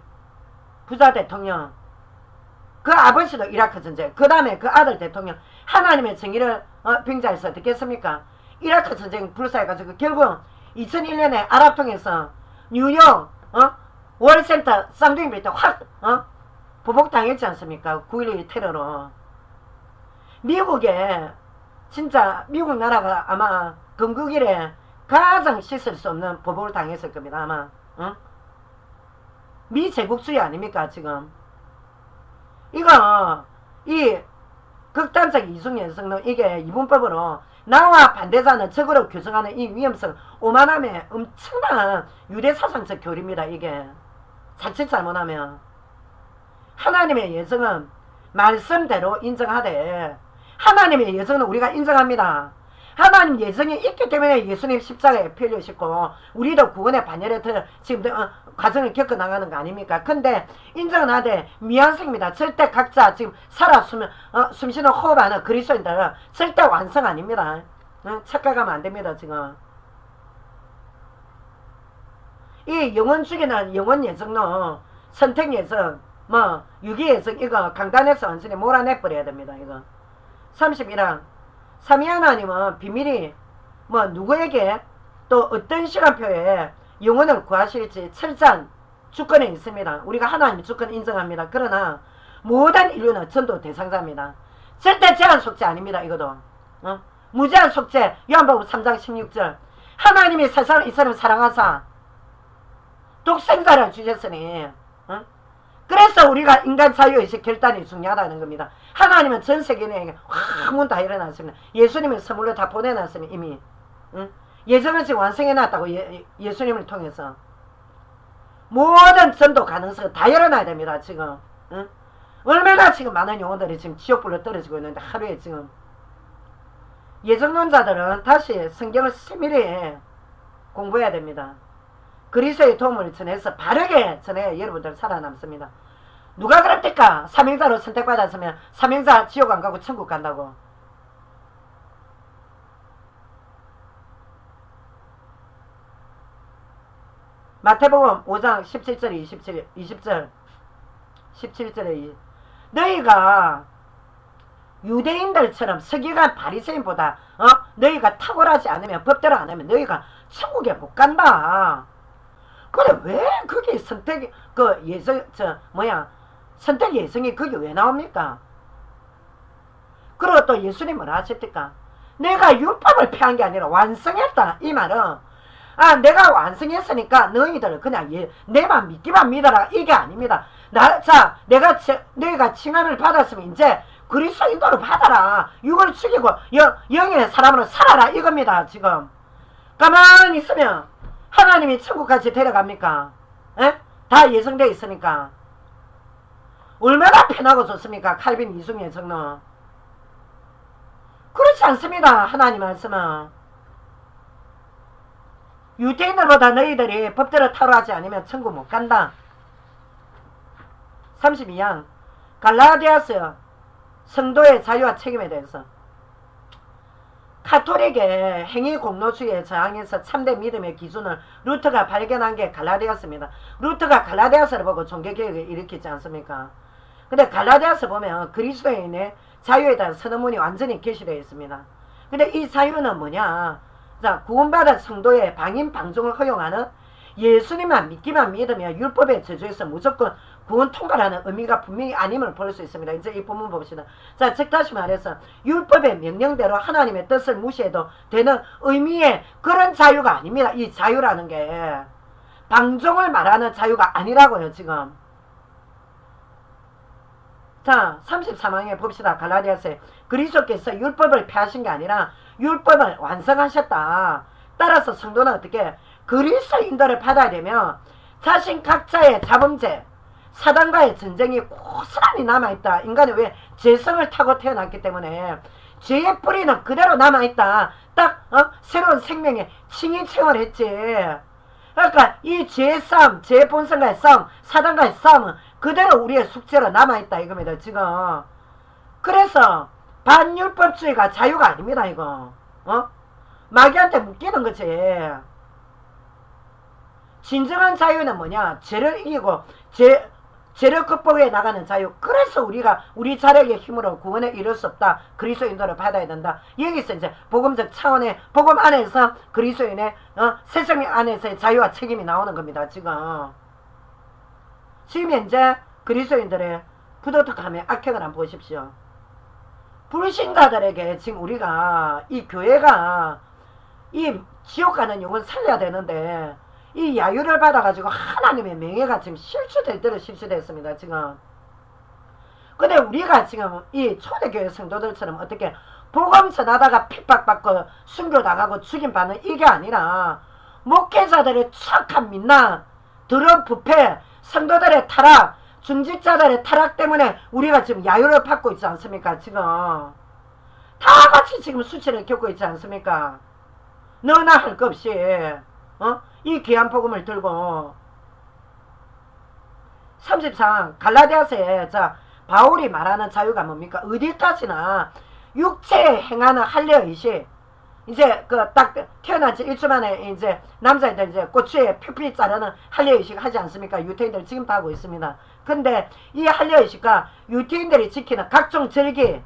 부자 대통령 그 아버지도 이라크 전쟁 그 다음에 그 아들 대통령 하나님의 정의를 빙자해서 어떻게 했습니까? 이라크 전쟁 불사해가지고 결국 2001년에 아랍통에서 뉴욕 월센터 쌍둥이 빌딩 확 보복당했지 않습니까? 9.11 테러로. 미국에 진짜 미국 나라가 아마 건국일에 가장 씻을 수 없는 보복을 당했을 겁니다. 아마 미제국주의 아닙니까 지금. 이거 이 극단적 이중연성론 이게 이분법으로 나와 반대자는 적으로 규정하는 이 위험성 오만함의 엄청난 유대사상적 교리입니다. 이게 자칫 잘못하면 하나님의 예정은 말씀대로 인정하되 하나님의 예정은 우리가 인정합니다. 하나님 예정이 있기 때문에 예수님 십자가에 피 흘리셨고 우리도 구원의 반열에 지금 과정을 겪어나가는 거 아닙니까? 근데 인정은 하되 미완성입니다. 절대 각자 지금 살아 숨쉬는 호흡하는 그리스도인들은 절대 완성 아닙니다. 착각하면 안 됩니다. 지금 이 영혼 죽이는 영혼 예정론 선택 예정 뭐 유기 예정 이거 강단에서 완전히 몰아내버려야 됩니다. 이거 31항 삼위 하나님은 비밀이 뭐 누구에게 또 어떤 시간표에 영혼을 구하실지 철저한 주권에 있습니다. 우리가 하나님의 주권 인정합니다. 그러나 모든 인류는 전도 대상자입니다. 절대 제한 속죄 아닙니다. 이것도 무제한 속죄 요한복음 3장 16절 하나님이 세상을 이 사람을 사랑하사 독생자를 주셨으니 그래서 우리가 인간 자유의식 결단이 중요하다는 겁니다. 하나님은 전 세계에 화문 다 일어났습니다. 예수님을 선물로 다 보내놨으니 이미 예정을 지금 완성해놨다고 예수님을 통해서 모든 전도 가능성을 다 열어놔야 됩니다. 지금 얼마나 지금 많은 영혼들이 지금 지옥불로 떨어지고 있는데 하루에 지금 예정론자들은 다시 성경을 세밀히 공부해야 됩니다. 그리스도의 도움을 전해서 바르게 전해 여러분들 살아남습니다. 누가 그럽니까? 삼형자로 선택받았으면 삼형자 지옥 안 가고 천국 간다고. 마태복음 5장 17절 20절 17절에 너희가 유대인들처럼 서기관 바리새인보다 너희가 탁월하지 않으면 법대로 안 하면 너희가 천국에 못 간다. 그래 왜 그게 선택 선택 예정이 그게 왜 나옵니까? 그리고 또 예수님 뭐라 하셨습니까? 내가 율법을 폐한 게 아니라 완성했다. 이 말은 내가 완성했으니까 너희들 그냥 내만 믿기만 믿어라 이게 아닙니다. 너희가 칭함을 받았으면 이제 그리스도인도로 받아라. 육을 죽이고 영의 사람으로 살아라 이겁니다. 지금 가만히 있으면 하나님이 천국까지 데려갑니까? 에? 다 예정되어 있으니까. 얼마나 편하고 좋습니까? 칼빈 이중의 정론. 그렇지 않습니다. 하나님 말씀은. 유대인들보다 너희들이 법대로 타로하지 않으면 천국 못 간다. 32항 갈라디아서 성도의 자유와 책임에 대해서 카톨릭의 행위 공로주의에 저항해서 참된 믿음의 기준을 루터가 발견한 게 갈라디아서입니다. 루터가 갈라디아서를 보고 종교개혁을 일으키지 않습니까? 근데 갈라디아서 보면 그리스도인의 자유에 대한 선언문이 완전히 게시되어 있습니다. 근데 이 자유는 뭐냐? 자, 구원받은 성도의 방임 방종을 허용하는 예수님만 믿기만 믿으며 율법의 저주에서 무조건 구원 통과라는 의미가 분명히 아님을 볼 수 있습니다. 이제 이 본문 봅시다. 자, 즉 다시 말해서 율법의 명령대로 하나님의 뜻을 무시해도 되는 의미의 그런 자유가 아닙니다. 이 자유라는 게 방종을 말하는 자유가 아니라고요. 지금 자 33항에 봅시다. 갈라디아서에 그리스도께서 율법을 폐하신 게 아니라 율법을 완성하셨다. 따라서 성도는 어떻게 그리스도인들을 받아야 되면 자신 각자의 자범죄 사단과의 전쟁이 고스란히 남아있다. 인간이 왜 죄성을 타고 태어났기 때문에 죄의 뿌리는 그대로 남아있다. 딱 새로운 생명에 칭의 체험을 했지. 그러니까 이 죄의 싸움, 죄의 본성과의 싸움, 사단과의 싸움은 그대로 우리의 숙제로 남아있다 이겁니다. 지금 그래서 반율법주의가 자유가 아닙니다. 이거 마귀한테 묶이는 거지. 진정한 자유는 뭐냐? 죄를 이기고 죄를 극복해 나가는 자유. 그래서 우리가 우리 자력의 힘으로 구원에 이룰 수 없다. 그리스도인도를 받아야 된다. 여기서 이제 복음적 차원의 복음 안에서 그리스도인의 새 생명 안에서의 자유와 책임이 나오는 겁니다. 지금 현재 그리스도인들의 부도덕함의 악행을 한번 보십시오. 불신자들에게 지금 우리가 이 교회가 이 지옥 가는 영혼 살려야 되는데 이 야유를 받아가지고 하나님의 명예가 지금 실추될 대로 실추됐습니다. 지금. 근데 우리가 지금 이 초대교회 성도들처럼 어떻게 복음 전하다가 핍박받고 순교당하고 죽임받는 이게 아니라 목회자들의 추악한 민낯, 더러운 부패, 성도들의 타락, 중직자들의 타락 때문에 우리가 지금 야유를 받고 있지 않습니까? 지금. 다 같이 지금 수치를 겪고 있지 않습니까? 너나 할 것 없이 이 귀한 복음을 들고 33 갈라디아서에 자 바울이 말하는 자유가 뭡니까? 어디까지나 육체에 행하는 할례의식 이제 그 딱 태어난 지 1주 만에 이제 남자애들 이제 고추에 피피 자르는 할례의식 하지 않습니까? 유태인들 지금도 하고 있습니다. 근데 이 할례의식과 유태인들이 지키는 각종 절기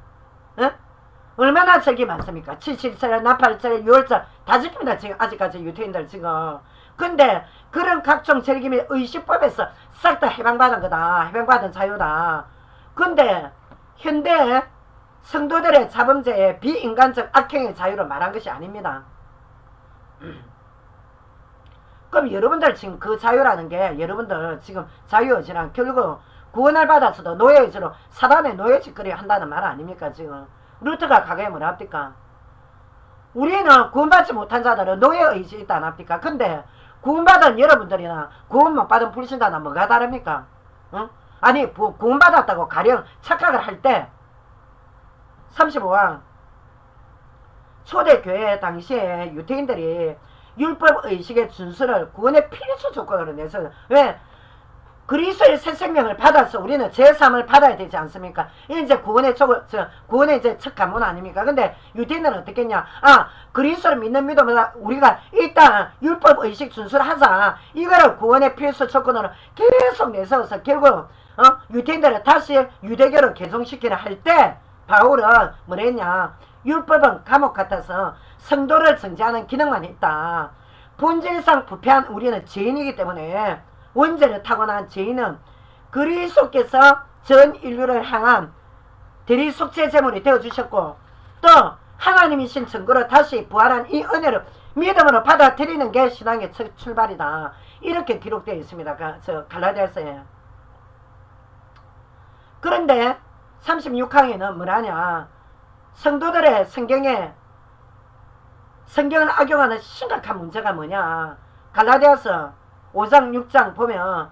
얼마나 절기 많습니까? 7.7절, 나팔절, 6월절 다 지킵니다. 지금 아직까지 유태인들 지금. 근데 그런 각종 절기 및 의식법에서 싹 다 해방받은 거다. 해방받은 자유다. 근데 현대 성도들의 자범죄의 비인간적 악행의 자유를 말한 것이 아닙니다. 그럼 여러분들 지금 그 자유라는 게 여러분들 지금 자유의지랑 결국 구원을 받아서도 노예의지로 사단의 노예짓거리 한다는 말 아닙니까 지금. 루트가 가게 뭐라 합니까? 우리는 구원받지 못한 자들은 노예의지 있다 안 합니까? 근데 구원받은 여러분들이나 구원 못 받은 불신자나 뭐가 다릅니까? 아니 구원받았다고 가령 착각을 할 때 35왕 초대교회 당시에 유태인들이 율법의식의 준수를 구원의 필수 조건으로 내서 왜? 그리스도의 새 생명을 받아서 우리는 제3을 받아야 되지 않습니까? 이제 구원의 구원의 이제 첫 관문 아닙니까? 근데 유대인들은 어떻게 했냐? 그리스도를 믿는 믿음을 우리가 일단 율법 의식 준수를 하자. 이거를 구원의 필수 조건으로 계속 내세워서 결국 유대인들을 다시 유대교로 개종시키려 할 때 바울은 뭐랬냐? 율법은 감옥 같아서 성도를 정죄하는 기능만 있다. 본질상 부패한 우리는 죄인이기 때문에 원죄를 타고난 죄인은 그리스도께서 전 인류를 향한 대리 속죄 제물이 되어주셨고 또 하나님이신 증거로 다시 부활한 이 은혜를 믿음으로 받아들이는 게 신앙의 첫 출발이다. 이렇게 기록되어 있습니다. 저 갈라디아서에. 그런데 36항에는 뭐라냐? 성도들의 성경을 악용하는 심각한 문제가 뭐냐? 갈라디아서 5장 6장 보면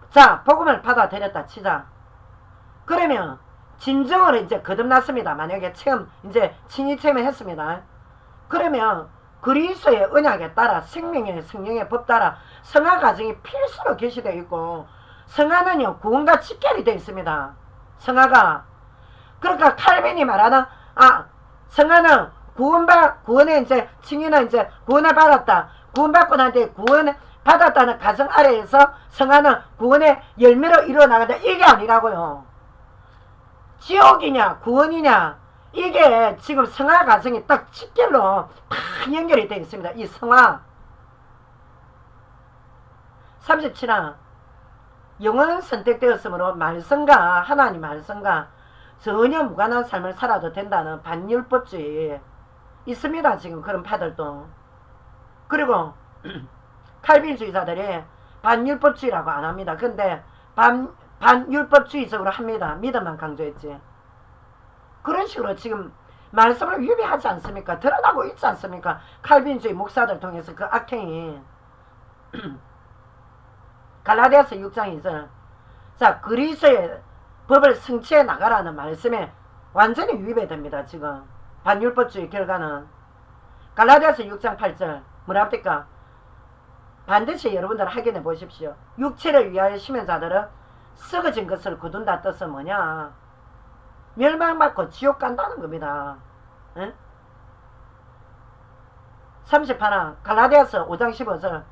자 복음을 받아들였다 치자. 그러면 진정으로 이제 거듭났습니다. 만약에 체험 이제 친히 체험을 했습니다. 그러면 그리스도의 언약에 따라 생명의 성령의 법 따라 성화 과정이 필수로 계시되어 있고 성화는요 구원과 직결이 되어 있습니다. 성화가 그러니까 칼빈이 말하는 성화는 구원의 이제 증인은 이제 구원을 받았다. 구원받고 난 뒤에 구원을 받았다는 가정 아래에서 성화는 구원의 열매로 이루어나간다. 이게 아니라고요. 지옥이냐 구원이냐 이게 지금 성화 과정이 딱 직결로 다 연결이 되어 있습니다. 이 성화 37항 영은 선택되었으므로 말씀과 하나님 말씀과 전혀 무관한 삶을 살아도 된다는 반율법주의 있습니다. 지금 그런 파들도. 그리고 칼빈주의자들이 반율법주의라고 안 합니다. 근데 반율법주의적으로 합니다. 믿음만 강조했지. 그런 식으로 지금 말씀을 위배하지 않습니까? 드러나고 있지 않습니까? 칼빈주의 목사들 통해서 그 악행이. 갈라디아서 6장 2절. 자, 그리스도의 법을 성취해 나가라는 말씀에 완전히 위배됩니다. 지금 반율법주의 결과는. 갈라디아서 6장 8절 뭐라 합니까? 반드시 여러분들 확인해 보십시오. 육체를 위하여 심은 자들은 썩어진 것을 거둔다 뜻은 뭐냐? 멸망받고 지옥 간다는 겁니다. 에? 38항 갈라디아서 5장 15절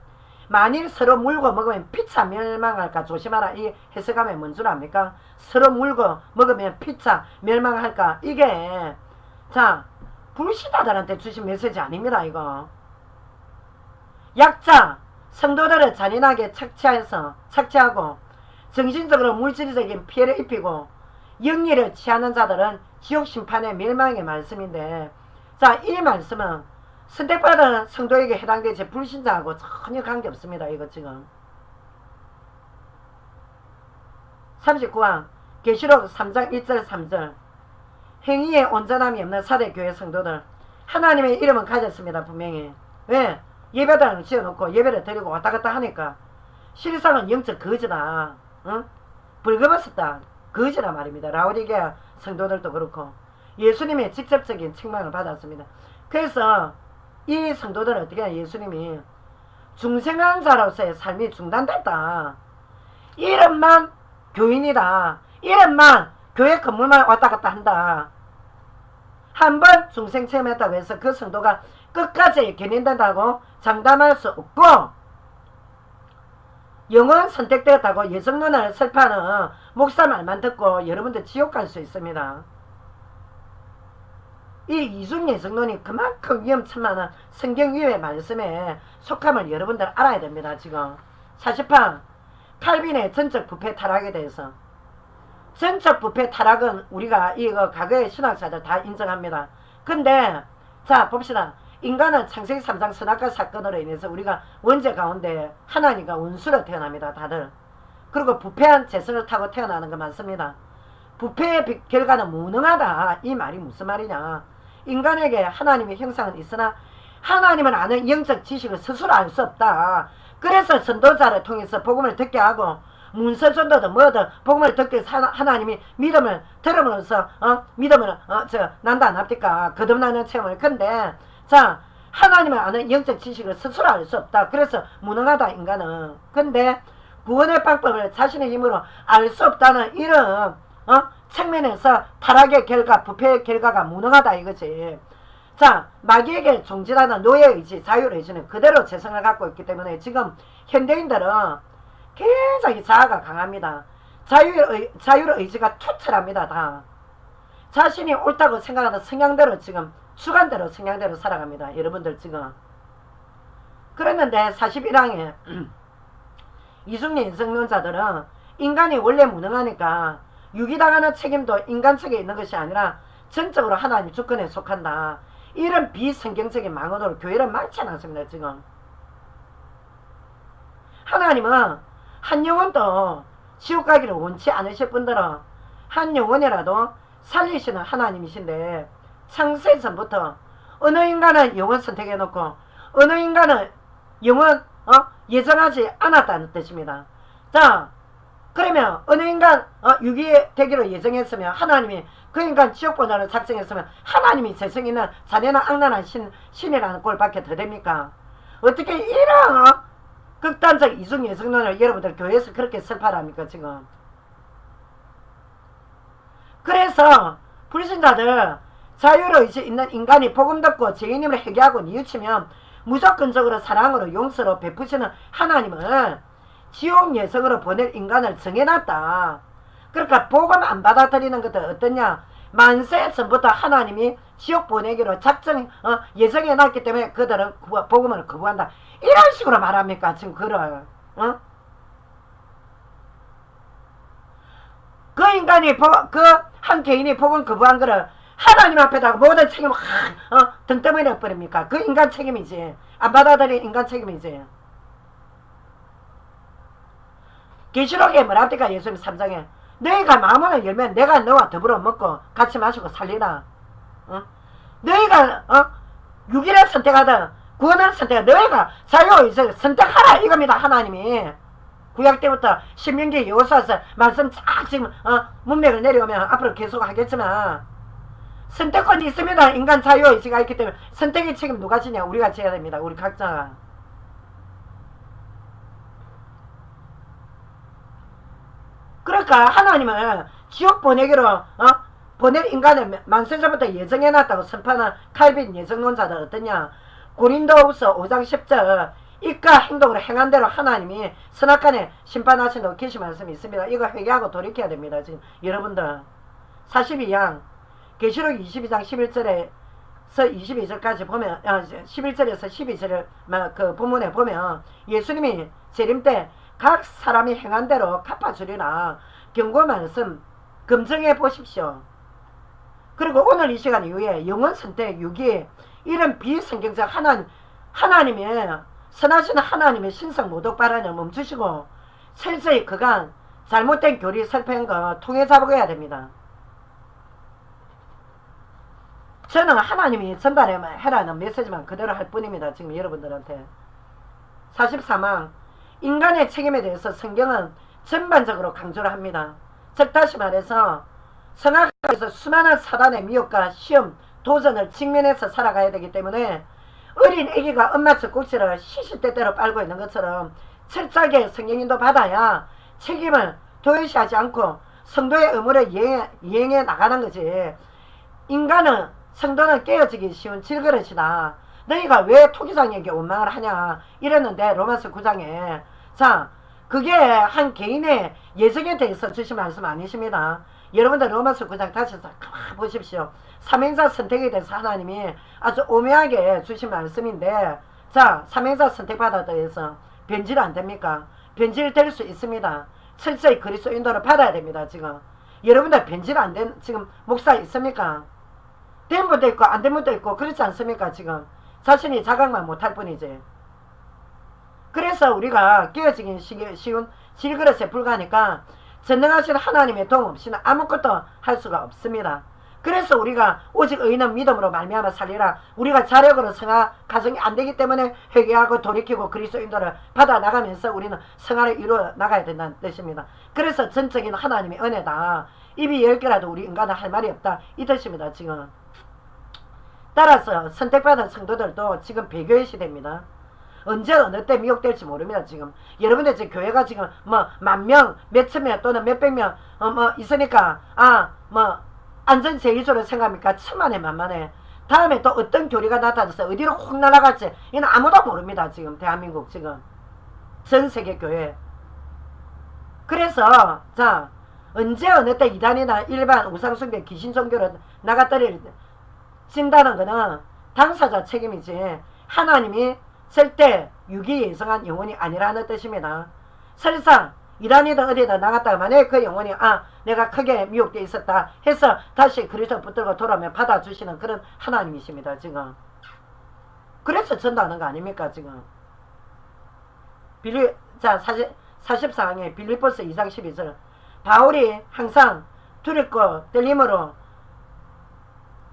만일 서로 물고 먹으면 피차 멸망할까 조심하라. 이 해석하면 뭔 줄 압니까? 서로 물고 먹으면 피차 멸망할까. 이게 자 불신자들한테 주신 메시지 아닙니다. 이거 약자 성도들을 잔인하게 착취하고 정신적으로 물질적인 피해를 입히고 영리를 취하는 자들은 지옥 심판의 멸망의 말씀인데 자 이 말씀은 선택받은 성도에게 해당되지 불신자하고 전혀 관계없습니다. 이거 지금 39항 계시록 3장 1절 3절 행위에 온전함이 없는 사대교회 성도들 하나님의 이름은 가졌습니다. 분명히. 왜? 예배당을 지어놓고 예배를 드리고 왔다갔다 하니까 실상은 영적 거지다. 응? 불금었었다. 거지라 말입니다. 라오디게아 성도들도 그렇고 예수님의 직접적인 책망을 받았습니다. 그래서 이 성도들은 어떻게 하냐, 예수님이 중생한 자로서의 삶이 중단됐다. 이름만 교인이다. 이름만 교회 건물만 왔다 갔다 한다. 한번 중생 체험했다고 해서 그 성도가 끝까지 견인된다고 장담할 수 없고, 영원 선택되었다고 예성론을 설파하는 목사 말만 듣고 여러분들 지옥 갈 수 있습니다. 이 이중 예성론이 그만큼 위험천만한 성경 위의 말씀에 속함을 여러분들 알아야 됩니다. 지금 40판 칼빈의 전적 부패 타락에 대해서, 전적 부패 타락은 우리가 이거 과거의 신학자들 다 인정합니다. 근데 자 봅시다. 인간은 창세기 3장 선악과 사건으로 인해서 우리가 원죄 가운데 하나님과 원수로 태어납니다. 다들. 그리고 부패한 재성을 타고 태어나는 거 맞습니다. 부패의 결과는 무능하다. 이 말이 무슨 말이냐. 인간에게 하나님의 형상은 있으나 하나님은 아는 영적 지식을 스스로 알 수 없다. 그래서 선도자를 통해서 복음을 듣게 하고, 문서전도든 뭐든 복음을 듣게 해서 하나님이 믿음을 들음으로써 믿음을 난다 안 합니까? 거듭나는 체험을. 근데 자, 하나님을 아는 영적 지식을 스스로 알 수 없다. 그래서 무능하다 인간은. 근데 구원의 방법을 자신의 힘으로 알 수 없다는 이런 측면에서 타락의 결과, 부패의 결과가 무능하다 이거지. 자, 마귀에게 종지라는 노예의지, 자율의지는 그대로 재성을 갖고 있기 때문에 지금 현대인들은 굉장히 자아가 강합니다. 자율의지가 투철합니다. 다 자신이 옳다고 생각하는 성향대로 지금 주관대로 성향대로 살아갑니다. 여러분들 지금. 그랬는데 41항에 이중의 인성론자들은 인간이 원래 무능하니까 유기당하는 책임도 인간 측에 있는 것이 아니라 전적으로 하나님 주권에 속한다. 이런 비성경적인 망언으로 교회를 망쳐놨습니다. 지금. 하나님은 한 영혼도 지옥 가기를 원치 않으실 분들은 한 영혼이라도 살리시는 하나님이신데, 창세 전부터 어느 인간은 영혼 선택해놓고 어느 인간은 영혼 예정하지 않았다는 뜻입니다. 자, 그러면 어느 인간 유기되기로 예정했으면 하나님이 그 인간 지옥 보내를 작정했으면 하나님이 재성 있는 자네는 악랄한 신이라는 꼴밖에 더 됩니까? 어떻게 이런 극단적 이중 예성론을 여러분들 교회에서 그렇게 설파합니까 지금? 그래서 불신자들 자유의지 있는 인간이 복음 듣고 죄인임을 회개하고 뉘우치면 무조건적으로 사랑으로 용서로 베푸시는 하나님은 지옥 예성으로 보낼 인간을 정해놨다. 그러니까 복음 안 받아들이는 것도 어떠냐, 만세 전부터 하나님이 지옥 보내기로 예정해놨기 때문에 그들은 복음을 거부한다. 이런 식으로 말합니까 지금 글을? 그 인간이 그 한 개인이 복음 거부한 거를 하나님 앞에다가 모든 책임을 등떠미 내버립니까? 그 인간 책임이지. 안 받아들인 인간 책임이지. 계시록에 뭐랍니까? 예수님 3장에 너희가 마음을 열면 내가 너와 더불어 먹고 같이 마시고 살리라. 너희가 유기를 선택하든 구원을 선택하든 너희가 자유의지를 선택하라 이겁니다. 하나님이 구약 때부터 신명기 여호수아서 말씀 쫙 지금 문맥을 내려오면 앞으로 계속 하겠지만 선택권이 있습니다. 인간 자유의지가 있기 때문에 선택의 책임 누가 지냐? 우리가 져야 됩니다. 우리 각자가. 그러니까 하나님은 지옥 보내기로 보낼 인간을 만세전부터 예정해놨다고 선포하는 칼빈 예정론자들 어떠냐? 고린도후서 5장 10절 이과 행동으로 행한 대로 하나님이 선악간에 심판하신다고 계시 말씀이 있습니다. 이거 회개하고 돌이켜야 됩니다. 지금 여러분들 42양 계시록 22장 11절에서 22절까지 보면 11절에서 12절 그 본문에 보면 예수님이 재림 때 각 사람이 행한 대로 갚아주리라 경고 말씀 검증해 보십시오. 그리고 오늘 이 시간 이후에 영원 선택 유기 이런 비성경적 하나님의 선하신 하나님의 신성 모독 발언을 멈추시고 철저히 그간 잘못된 교리 설파한 거 통해 잡아야 됩니다. 저는 하나님이 전달해라는 메시지만 그대로 할 뿐입니다. 지금 여러분들한테. 43항 인간의 책임에 대해서 성경은 전반적으로 강조를 합니다. 즉 다시 말해서 성악가에서 수많은 사단의 미혹과 시험, 도전을 직면해서 살아가야 되기 때문에 어린 아기가 엄마 젖꼭지를 시시때때로 빨고 있는 것처럼 철저하게 성령인도 받아야 책임을 도외시하지 않고 성도의 의무를 이행해 나가는 거지. 인간은 성도는 깨어지기 쉬운 질그릇이다. 너희가 왜 토기장에게 원망을 하냐 이랬는데 로마서 9장에 자 그게 한 개인의 예정에 대해서 주신 말씀 아니십니다. 여러분들 로마서 9장 다시 보십시오. 삼행자 선택에 대해서 하나님이 아주 오묘하게 주신 말씀인데 자 삼행자 선택받았다 해서 변질 안됩니까? 변질될 수 있습니다. 철저히 그리스도 인도를 받아야 됩니다. 지금 여러분들 변질 안된 지금 목사 있습니까? 된 분도 있고 안 된 분도 있고 그렇지 않습니까? 지금 자신이 자각만 못할 뿐이지. 그래서 우리가 깨어지기 쉬운 질그릇에 불과하니까 전능하신 하나님의 도움 없이는 아무것도 할 수가 없습니다. 그래서 우리가 오직 의인은 믿음으로 말미암아 살리라. 우리가 자력으로 성화 가정이 안 되기 때문에 회개하고 돌이키고 그리스도 인도를 받아 나가면서 우리는 성화를 이루어 나가야 된다는 뜻입니다. 그래서 전적인 하나님의 은혜다. 입이 10개라도 우리 인간은 할 말이 없다. 이 뜻입니다. 지금. 따라서 선택받은 성도들도 지금 배교의 시대입니다. 언제 어느 때 미혹될지 모릅니다. 지금 여러분들 지금 교회가 지금 뭐 10,000명 몇천 명 또는 몇백 명 뭐 있으니까 뭐 안전제일조를 생각합니까? 천만에 만만해. 다음에 또 어떤 교리가 나타나서 어디로 확 날아갈지 이는 아무도 모릅니다. 지금 대한민국 지금 전세계 교회. 그래서 자 언제 어느 때 이단이나 일반 우상숭배 귀신종교로 나갔다리 진다는 거는 당사자 책임이지 하나님이 절대 유기 예성한 영혼이 아니라는 뜻입니다. 설사 이단이든 어디든 나갔다가 만약에 그 영혼이 내가 크게 미혹되어 있었다 해서 다시 그리스도 붙들고 돌아오면 받아주시는 그런 하나님이십니다. 지금 그래서 전도하는 거 아닙니까? 지금 자 44항에 빌립보서 2장 12절 바울이 항상 두렵고 떨림으로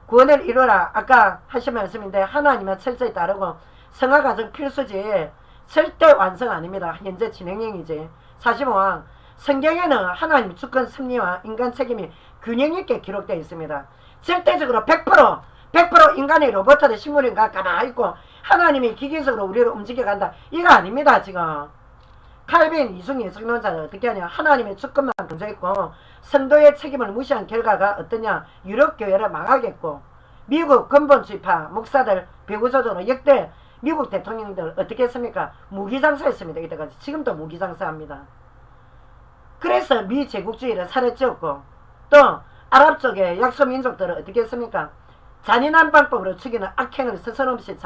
구원을 이루라 아까 하신 말씀인데 하나님은 철저히 따르고 성화 과정 필수지 절대 완성 아닙니다. 현재 진행형이지. 45항 성경에는 하나님 주권 섭리와 인간 책임이 균형 있게 기록되어 있습니다. 절대적으로 100% 인간의 로봇이든 식물인가 가만히 있고 하나님이 기계적으로 우리를 움직여간다. 이거 아닙니다. 지금 칼빈 이중 예성론자는 어떻게 하냐. 하나님의 주권만 강조했고 성도의 책임을 무시한 결과가 어떠냐. 유럽교회를 망하겠고 미국 근본주의파 목사들 배구조도로 역대 미국 대통령들 어떻게 했습니까? 무기장사했습니다. 이때까지. 지금도 무기장사합니다. 그래서 미제국주의를 사례찌었고 또 아랍 쪽의 약소민족들은 어떻게 했습니까? 잔인한 방법으로 죽이는 악행을 스스럼없이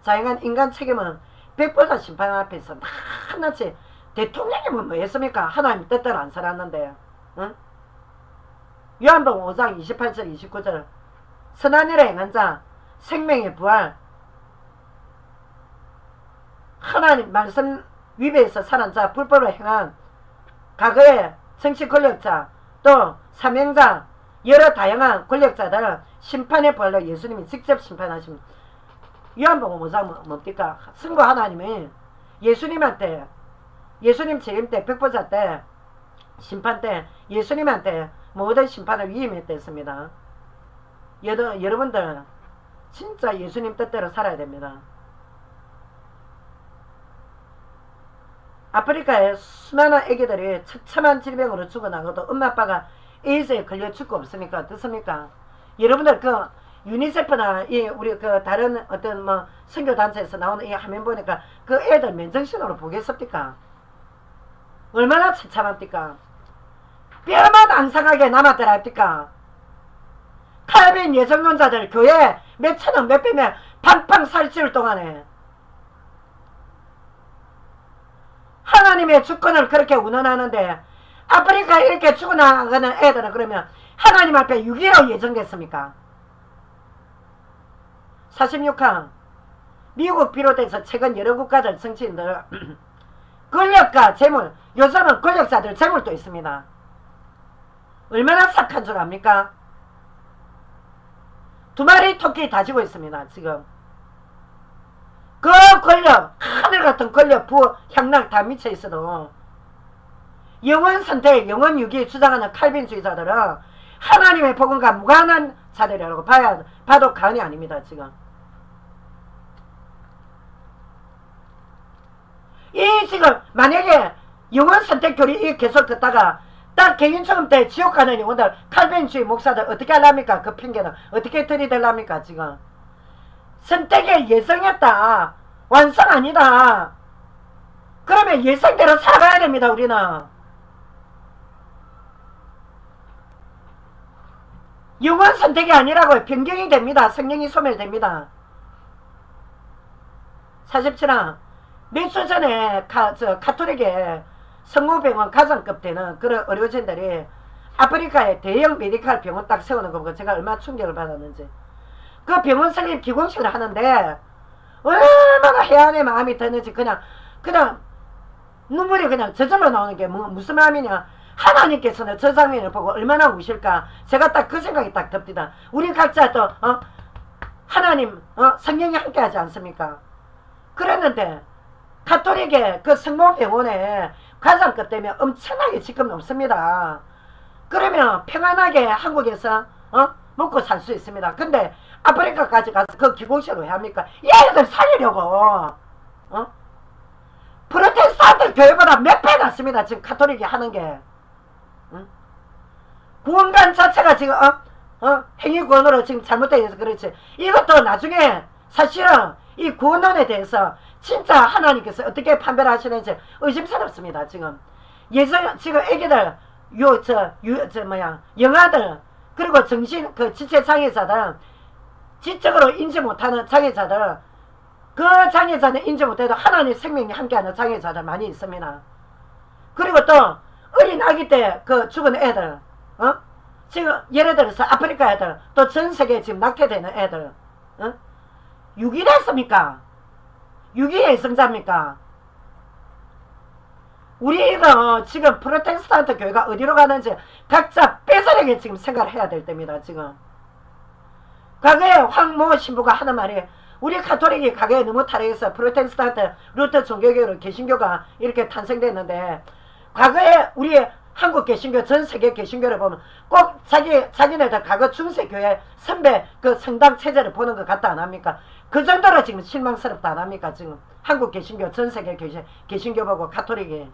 자행한 인간 책임은 백보자 심판 앞에서 낱낱이 대통령이 뭐 했습니까? 하나님 뜻대로 안 살았는데. 응? 요한복음 5장 28절 29절 선한 일에 행한 자 생명의 부활 하나님 말씀 위배해서 살은 자 불법을 행한 과거의 정치 권력자 또 사명자 여러 다양한 권력자들을 심판의 벌로 예수님이 직접 심판하십니다. 요한복음 5장 뭡니까? 승부 하나님이 예수님한테 예수님 재림 때 백보자 때 심판 때 예수님한테 모든 심판을 위임했댔습니다. 여러분들 진짜 예수님 뜻대로 살아야 됩니다. 아프리카에 수많은 애기들이 처참한 질병으로 죽어나가도 엄마 아빠가 에이즈에 걸려 죽고 없습니까? 어떻습니까? 여러분들 그 유니세프나 우리 그 다른 어떤 뭐 선교단체에서 나오는 이 화면 보니까 그 애들 맨정신으로 보겠습니까? 얼마나 처참합니까? 뼈만 안 상하게 남았더라 합니까? 칼빈 예정론자들 교회 몇천원 몇백명 팡팡 살찌울 동안에 하나님의 주권을 그렇게 운운하는데 아프리카 이렇게 죽어나가는 애들은 그러면 하나님 앞에 6.15 예정됐습니까? 46항 미국 비롯해서 최근 여러 국가들 정치인들 권력과 재물 요즘은 권력자들 재물도 있습니다. 얼마나 싹한 줄 압니까? 2마리 토끼 다지고 있습니다. 지금 그 권력 하늘같은 권력 부 향락 다 미쳐있어도 영원 선택 영원 유기 주장하는 칼빈주의자들은 하나님의 복음과 무관한 자들이라고 봐도 과언이 아닙니다. 지금 이 지금 만약에 영혼 선택 교리 계속 듣다가 딱 개인처럼 때 지옥 가는 영혼들 칼빈주의 목사들 어떻게 하랍니까? 그 핑계는 어떻게 들이댈랍니까? 지금 선택에 예정했다, 완성 아니다. 그러면 예정대로 살아가야 됩니다. 우리는 영혼 선택이 아니라고 변경이 됩니다. 성령이 소멸됩니다. 47화 몇 주 전에 가톨릭의 성모병원 가장급 되는 그런 의료진들이 아프리카에 대형 메디칼 병원 딱 세우는 거 보고 제가 얼마나 충격을 받았는지. 그 병원 설립 기공식을 하는데 얼마나 해안의 마음이 드는지 그냥 눈물이 그냥 저절로 나오는 게 무슨 마음이냐. 하나님께서는 저 장면을 보고 얼마나 우실까. 제가 딱 그 생각이 딱 듭니다. 우리 각자 또 하나님 성령이 함께하지 않습니까? 그랬는데 가톨릭의 그 성모병원에 가장급 때문에 엄청나게 지금 높습니다. 그러면 평안하게 한국에서 먹고 살 수 있습니다. 근데 아프리카까지 가서 그 기공식을 왜 합니까? 얘네들 살리려고 프로테스탄트 교회보다 몇 배 낫습니다. 지금 가톨릭이 하는 게. 구원관 자체가 지금 행위구원으로 지금 잘못되어 있어서 그렇지. 이것도 나중에 사실은 이 구원론에 대해서 진짜 하나님께서 어떻게 판별을 하시는지 의심스럽습니다. 지금 지금 애기들 영아들 그리고 정신 지체 장애자들 지적으로 인지 못하는 장애자들 그 장애자는 인지 못해도 하나님 생명이 함께하는 장애자들 많이 있습니다. 그리고 또 어린 아기 때 죽은 애들 지금 예를 들어서 아프리카 애들 또 전 세계에 지금 낙태되는 애들 유기됐습니까? 유기의 성자입니까? 우리가 지금 프로테스탄트 교회가 어디로 가는지 각자 뺏어내게 지금 생각을 해야 될 때입니다. 지금 과거에 황모 신부가 하는 말이 우리 가톨릭이 과거에 너무 타락해서 프로테스탄트 루터 종교교로 개신교가 이렇게 탄생됐는데 과거에 우리 한국 개신교 전 세계 개신교를 보면 꼭 자기네들 과거 중세교회 선배 그 성당 체제를 보는 것 같다 안 합니까? 그 정도로 지금 실망스럽다 안 합니까? 지금 한국 개신교 전 세계 개신교 보고 가톨릭이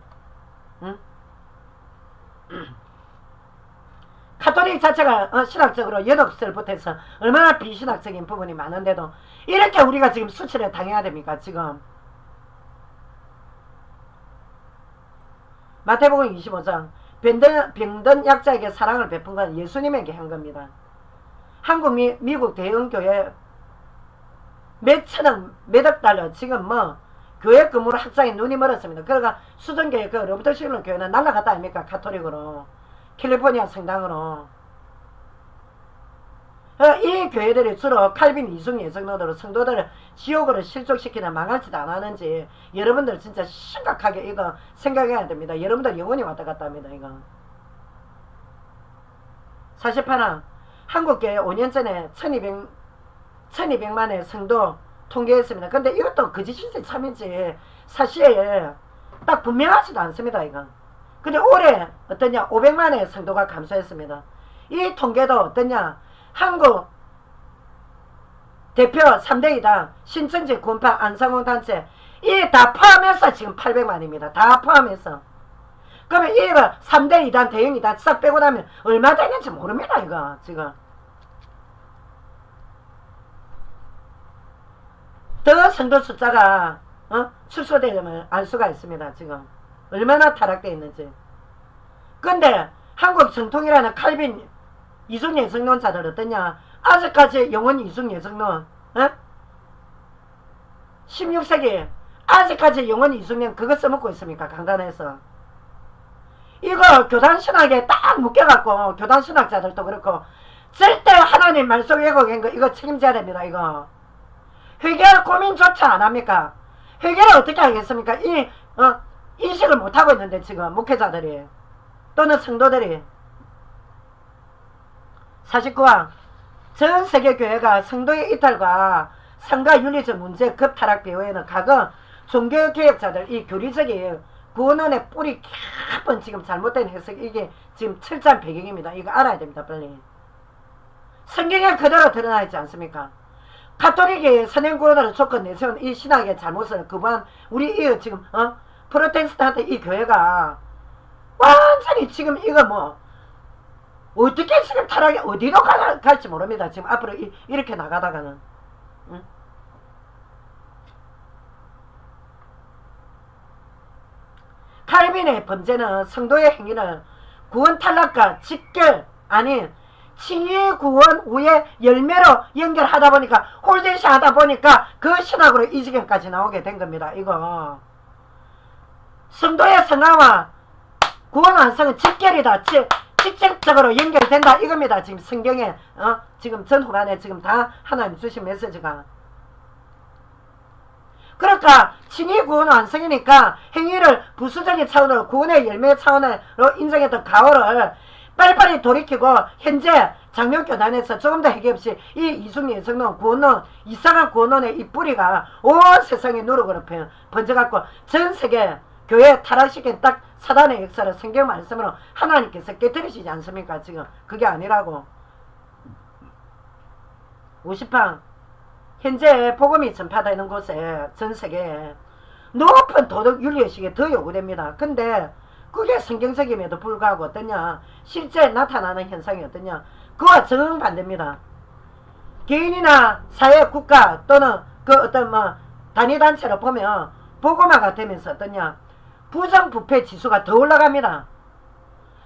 가톨릭 자체가 신학적으로 연옥설 붙어서 얼마나 비신학적인 부분이 많은데도 이렇게 우리가 지금 수치를 당해야 됩니까? 지금 마태복음 25장 병든 약자에게 사랑을 베푼 건 예수님에게 한 겁니다. 한국 미국 대형교회 몇 천억 몇억 달러 지금 교회 건물 확장에 눈이 멀었습니다. 그러니까 수정교회 그 로버트 슐러 교회는 날라갔다 아닙니까? 가톨릭으로 캘리포니아 성당으로. 이 교회들이 주로 칼빈 이중 예정론으로 성도들을 지옥으로 실족시키는 망할지도 안 하는지 여러분들 진짜 심각하게 이거 생각해야 됩니다. 여러분들 영혼이 왔다 갔다 합니다. 이거 48화 한국교회 5년 전에 1200만의 성도 통계했습니다. 근데 이것도 거짓인지 참인지 사실 딱 분명하지도 않습니다. 이거. 근데 올해 어떠냐 500만의 성도가 감소했습니다. 이 통계도 어떠냐 한국 대표 3대2당 신천지 군파 안상홍 단체 이 다 포함해서 지금 800만입니다. 다 포함해서. 그러면 이거 3대2당 대형이당 싹 빼고 나면 얼마 되는지 모릅니다. 이거 지금. 더 성도 숫자가 축소되려면 알 수가 있습니다. 지금 얼마나 타락되어 있는지. 근데 한국 정통이라는 칼빈 이중 예성론자들 어떠냐 아직까지 영원 이중 예성론 16세기 아직까지 영원 이중론 그거 써먹고 있습니까? 강단에서 이거 교단신학에 딱 묶여갖고 교단신학자들도 그렇고 절대 하나님 말씀 왜곡한 거 이거 책임져야 됩니다. 이거 회개할 고민조차 안 합니까? 회개를 어떻게 하겠습니까? 인식을 못하고 있는데 지금 목회자들이 또는 성도들이 49화 전 세계 교회가 성도의 이탈과 상가 윤리적 문제 급 타락 배후에는 과거 종교개혁자들 이 교리적인 구원론의 뿌리 깊은 지금 잘못된 해석, 이게 지금 철저한 배경입니다. 이거 알아야 됩니다. 빨리. 성경에 그대로 드러나 있지 않습니까? 가톨릭이 선행구원을 조건 내세운 이 신학의 잘못을 그만 우리 이 지금 프로테스탄트 이 교회가 완전히 지금 이거 뭐 어떻게 지금 타락이 어디로 갈지 모릅니다. 지금 앞으로 이렇게 나가다가는. 응? 칼빈의 범죄는 성도의 행위를 구원 탈락과 직결 아닌 칭의 구원 후에 열매로 연결하다 보니까 홀대시 하다 보니까 그 신학으로 이 지경까지 나오게 된 겁니다. 이거 성도의 성화와 구원 완성은 직결이다. 직접적으로 연결된다 이겁니다. 지금 성경에 지금 전후반에 지금 다 하나님 주신 메시지가. 그러니까 칭의 구원 완성이니까 행위를 부수적인 차원으로 구원의 열매 차원으로 인정했던 가오를 빨리빨리 돌이키고 현재 장명교단에서 조금 더 해결 없이 이 이순미 예성론 구원론 이상한 구원론의 이 뿌리가 온 세상에 누룩으로 번져갖고 전 세계 교회 타락시킨 딱 사단의 역사를 성경 말씀으로 하나님께서 깨뜨리시지 않습니까? 지금 그게 아니라고. 50방 현재 복음이 전파되는 곳에 전 세계에 높은 도덕 윤리의식이 더 요구됩니다. 근데 그게 성경적임에도 불구하고 어떠냐, 실제 나타나는 현상이 어떠냐, 그와 정반대입니다. 개인이나 사회, 국가 또는 그 어떤 단위단체로 보면 복음화가 되면서 어떠냐, 부정부패 지수가 더 올라갑니다.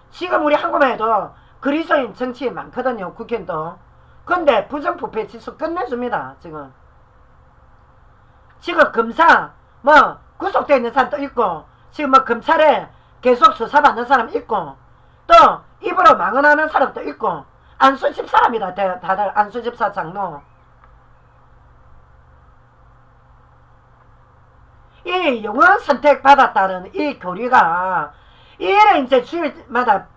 지금 우리 한국만 해도 그리스도인 정치인 많거든요. 국회의원도. 근데 부정부패 지수 끝내줍니다. 지금 검사 구속되어 있는 사람도 있고, 지금 검찰에 계속 수사받는 사람 있고, 또 입으로 망언하는 사람도 있고, 안수집 사람이다. 다들 안수집사 장로. 이 영원 선택받았다는 이 교리가 이를 이제 주일마다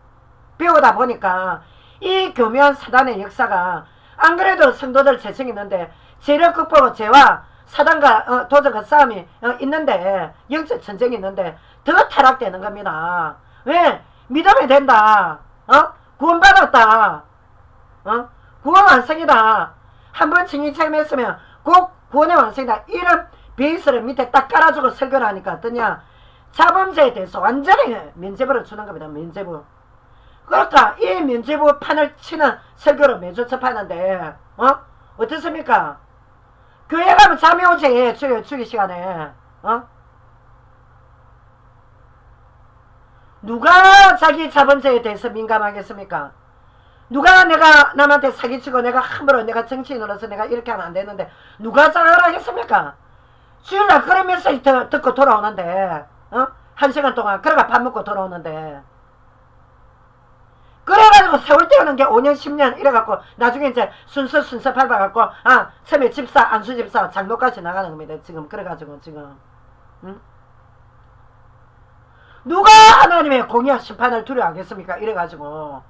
배우다 보니까 이 교묘한 사단의 역사가 안 그래도 성도들 재청있는데 죄를 극복하고 죄와 사단과 도전과 싸움이 있는데 영적 전쟁이 있는데 더 타락되는 겁니다. 왜? 믿으면 된다. 구원받았다. 구원 완성이다. 한번 증인 체험했으면 꼭 구원의 완성이다. 이런 베이스를 밑에 딱 깔아주고 설교를 하니까 어떠냐, 자범죄에 대해서 완전히 면죄부를 주는 겁니다. 면죄부. 그러니까 이 면죄부 판을 치는 설교를 매주 접하는데 어떻습니까? 교회 가면 잠이 오지. 주기 시간에 누가 자기 자범죄에 대해서 민감하겠습니까? 누가 내가 남한테 사기치고 내가 함부로 내가 정치인으로서 내가 이렇게 하면 안 되는데 누가 잘하겠습니까? 주일날 그런 메시지 듣고 돌아오는데 1시간 동안 그러가 밥 먹고 돌아오는데, 그래가지고 세월 때우는 게 5년 10년 이래갖고 나중에 이제 순서 밟아갖고 섬의 집사 안수집사 장로까지 나가는 겁니다. 지금 그래가지고 지금 누가 하나님의 공의와 심판을 두려워하겠습니까? 이래가지고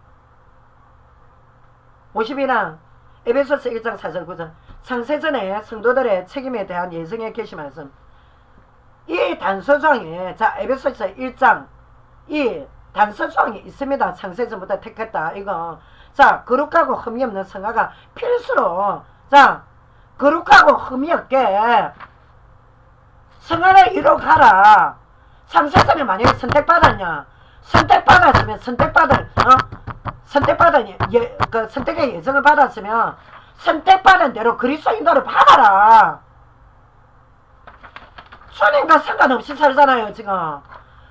52랑 에베소서 1장 4절 9절 창세전에 성도들의 책임에 대한 예성의 계시 말씀. 이 단서조항에 에베소서 1장 이 단서조항이 있습니다. 창세전부터 택했다. 이거 거룩하고 흠이 없는 성화가 필수로 거룩하고 흠이 없게 성화를 이뤄가라. 창세전에 만약에 선택받았냐, 선택받았으면 선택의 예정을 받았으면 선택받은 대로 그리스도인도를 받아라. 주님과 상관없이 살잖아요 지금.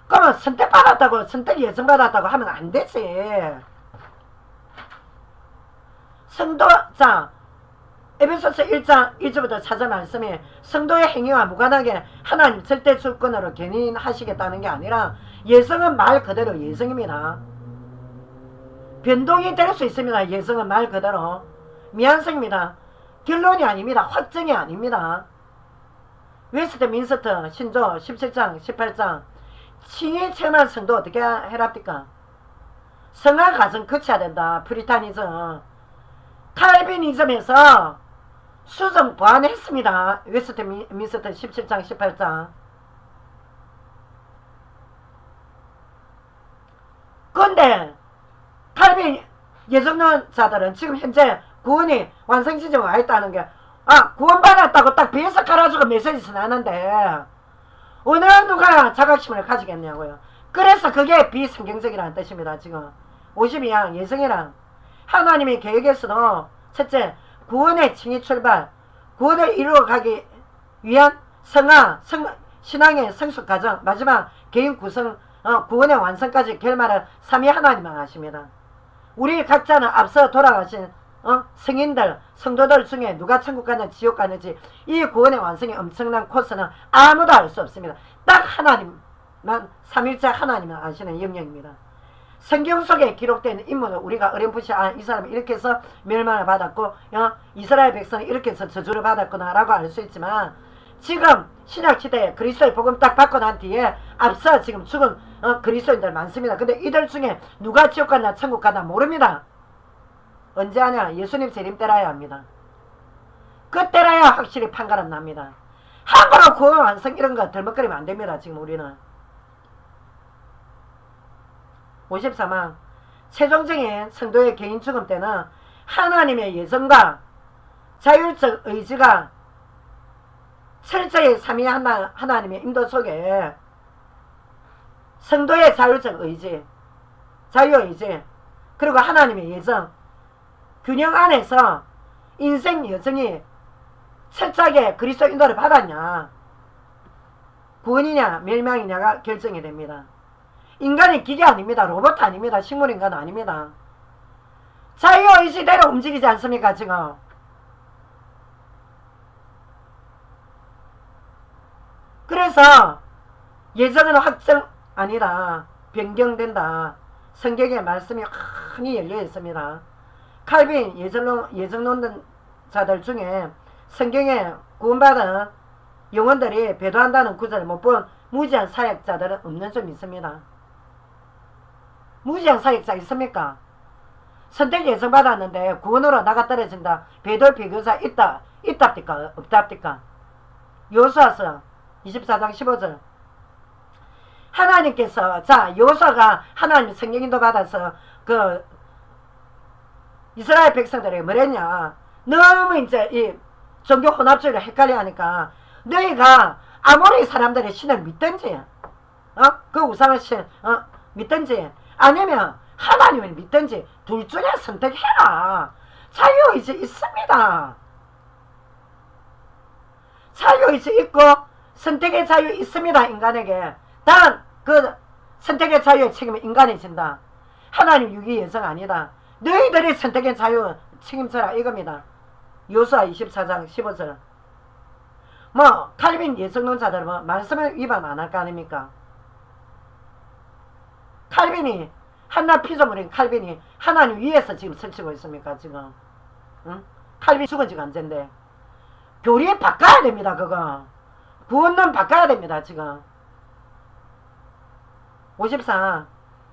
그러면 선택받았다고 선택 예정받았다고 하면 안 되지. 성도 에베소서 1장 1절부터 4절 말씀이 성도의 행위와 무관하게 하나님 절대 주권으로 견인하시겠다는 게 아니라, 예성은 말 그대로 예성입니다. 변동이 될 수 있습니다. 예성은 말 그대로 미완성입니다. 결론이 아닙니다. 확정이 아닙니다. 웨스트민스터 신조 17장 18장 칭의 체험한 성도 어떻게 해랍니까? 성화 과정 거쳐야 된다. 프리타니즘 칼빈이즘에서 수정 보완했습니다. 웨스트민스터 17장 18장 그런데 칼빈 예정론자들은 지금 현재 구원이 완성 지점에 와 있다는 게, 구원받았다고 딱 비해서 깔아주고 메시지 전하는데 어느 누가 자각심을 가지겠냐고요. 그래서 그게 비성경적이라는 뜻입니다. 지금 52양 예정이란 하나님의 계획에서도 첫째, 구원의 칭의 출발, 구원을 이루어가기 위한 신앙의 성숙 과정, 마지막 개인 구성, 구원의 완성까지 결말을 삼위 하나님만 하십니다. 우리 각자는 앞서 돌아가신 성인들, 성도들 중에 누가 천국 가는지 지옥 가는지 이 구원의 완성의 엄청난 코스는 아무도 알 수 없습니다. 딱 하나님만, 삼일째 하나님만 아시는 영역입니다. 성경 속에 기록된 인물을 우리가 어렴풋이 이 사람이 이렇게 해서 멸망을 받았고 이스라엘 백성은 이렇게 해서 저주를 받았구나 라고 알 수 있지만, 지금 신약시대에 그리스도의 복음 딱 받고 난 뒤에 앞서 지금 죽은 그리스도인들 많습니다. 근데 이들 중에 누가 지옥 갔나 천국 갔나 모릅니다. 언제 하냐? 예수님 재림 때라야 합니다. 그때라야 확실히 판가름 납니다. 함부로 구원 완성 이런 거 덜먹거리면 안 됩니다. 지금 우리는 54만 최종적인 성도의 개인 죽음 때는 하나님의 예정과 자율적 의지가 철저히 삼위 하나님의 인도 속에 성도의 자율적 의지, 자유의지, 그리고 하나님의 예정, 균형 안에서 인생 여정이 철저하게 그리스도 인도를 받았냐, 구원이냐 멸망이냐가 결정이 됩니다. 인간이 기계 아닙니다. 로봇 아닙니다. 식물인간 아닙니다. 자유의지대로 움직이지 않습니까 지금? 그래서 예정은 확정 아니라 변경된다. 성경의 말씀이 흔히 열려 있습니다. 칼빈 예정론자들 중에 성경에 구원받은 영혼들이 배도한다는 구절을 못 본 무지한 사역자들은 없는 좀 있습니다. 무지한 사역자 있습니까? 선택 예정받았는데 구원으로 나가 떨어진다. 배도 비교사 있답니까? 없답니까? 요수아서 24장 15절 하나님께서 요수아가 하나님 성령인도 받아서 그 이스라엘 백성들이 뭐랬냐, 너무 이제 이 종교 혼합주의를 헷갈려 하니까 너희가 아무리 사람들의 신을 믿든지 그 우상의 신 믿든지 아니면 하나님을 믿든지 둘 중에 선택해라. 자유의지 있습니다. 자유의지 있고 선택의 자유 있습니다. 인간에게. 단 그 선택의 자유의 책임은 인간이 진다. 하나님 유기 예정 아니다. 너희들이 선택의 자유 책임져라 이겁니다. 요수아 24장 15절. 칼빈 예정론자들 말씀을 위반 안 할 거 아닙니까? 칼빈이 한낱 피조물인 칼빈이 하나님 위에서 지금 설치고 있습니까 지금? 응? 칼빈 죽은 지가 언젠데. 교리 바꿔야 됩니다. 그거 구원론 바꿔야 됩니다. 지금 54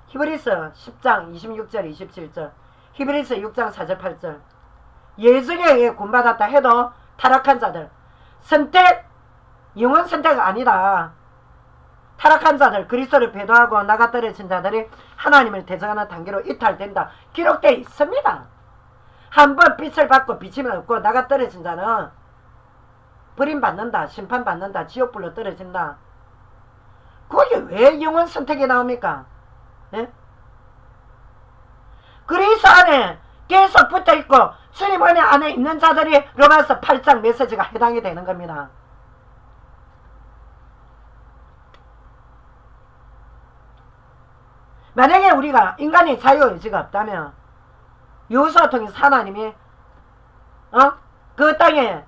히브리서 10장 26절 27절 히브리서 6장 4절 8절 예정에 의해 구원받았다 해도 타락한 자들, 선택 영원 선택 아니다. 타락한 자들, 그리스도를 배도하고 나가 떨어진 자들이 하나님을 대적하는 단계로 이탈된다. 기록되어 있습니다. 한번 빛을 받고 비침을 얻고 나가 떨어진 자는 버림받는다. 심판받는다. 지옥불로 떨어진다. 거기 왜 영원 선택이 나옵니까? 예? 그리스도 안에 계속 붙어있고 주님 은혜 안에 있는 자들이 로마서 8장 메시지가 해당이 되는 겁니다. 만약에 우리가 인간이 자유의지가 없다면 요수아 통해서 하나님이 그 땅에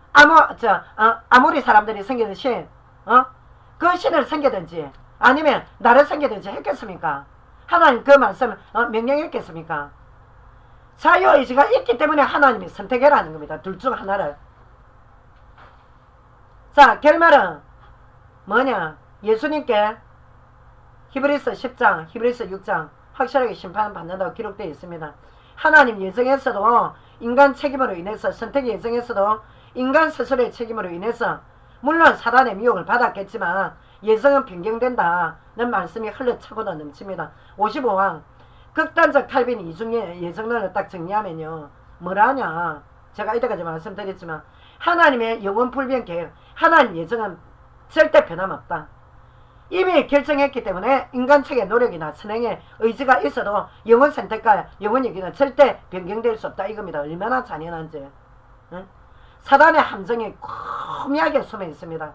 아무리 사람들이 섬기듯이 그 신을 섬기든지 아니면 나를 섬기든지 했겠습니까? 하나님 그 말씀을 명령했겠습니까? 자유의지가 있기 때문에 하나님이 선택해라는 겁니다. 둘 중 하나를. 자, 결말은 뭐냐? 예수님께 히브리서 10장, 히브리서 6장 확실하게 심판받는다고 기록되어 있습니다. 하나님 예정에서도 인간 책임으로 인해서, 선택 예정에서도 인간 스스로의 책임으로 인해서 물론 사단의 미혹을 받았겠지만 예정은 변경된다는 말씀이 흘러차고도 넘칩니다. 55왕 극단적 탈빈 이중의 예정론을 딱 정리하면요. 뭐라냐. 제가 이때까지 말씀드렸지만 하나님의 영원 불변 계획, 하나님 예정은 절대 변함없다. 이미 결정했기 때문에 인간 측의 노력이나 선행의 의지가 있어도 영원 선택과 영원 얘기는 절대 변경될 수 없다 이겁니다. 얼마나 잔인한지. 응? 사단의 함정이 코미하게 숨어 있습니다.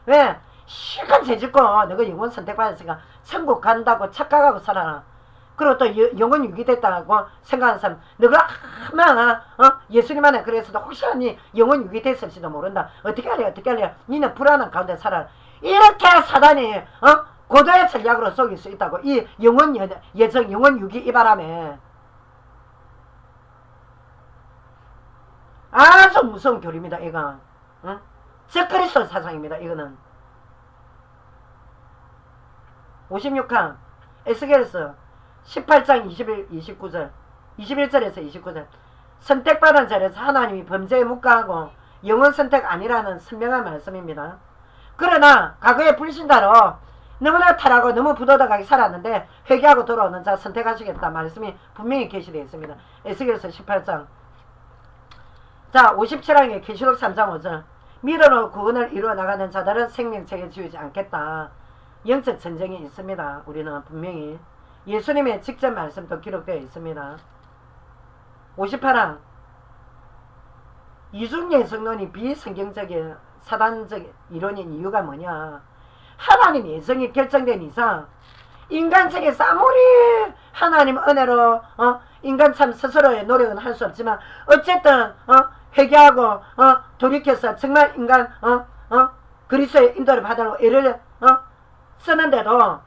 왜? 실컷 죄짓고 너가 영원 선택받았으니까 천국 간다고 착각하고 살아라. 그리고 또 영원 유기됐다고 생각하는 사람, 너가 아마 예수님 안에 그래서도 혹시나 니 영원 유기됐을지도 모른다. 어떻게 할래? 니는 불안한 가운데 살아라. 이렇게 사단이 고도의 전략으로 속일 수 있다고. 이 영원 예정 영원 유기 이 바람에 아주 무서운 교리입니다. 이거 적그리스도 사상입니다. 이거는 56항 에스겔서 18장 29절 21절에서 29절 선택받은 자에서 하나님이 범죄에 묵과하고 영원 선택 아니라는 선명한 말씀입니다. 그러나 과거의 불신자로 너무나 타락하고 너무 부도덕하게 살았는데 회개하고 돌아오는 자 선택하시겠다 말씀이 분명히 게시되어 있습니다. 에스겔서 18장 자 57항에 계시록 3장 5절 미래로 구원을 이루어 나가는 자들은 생명책에 지우지 않겠다. 영적 전쟁이 있습니다. 우리는 분명히 예수님의 직접 말씀도 기록되어 있습니다. 58항 이중예정론이 비성경적인 사단적 이론인 이유가 뭐냐. 하나님 예정이 결정된 이상 인간 세계에서 아무리 하나님 은혜로 인간 참 스스로의 노력은 할 수 없지만 어쨌든 회개하고 돌이켜서 정말 인간 그리스도의 인도를 받으려고 애를 쓰는데도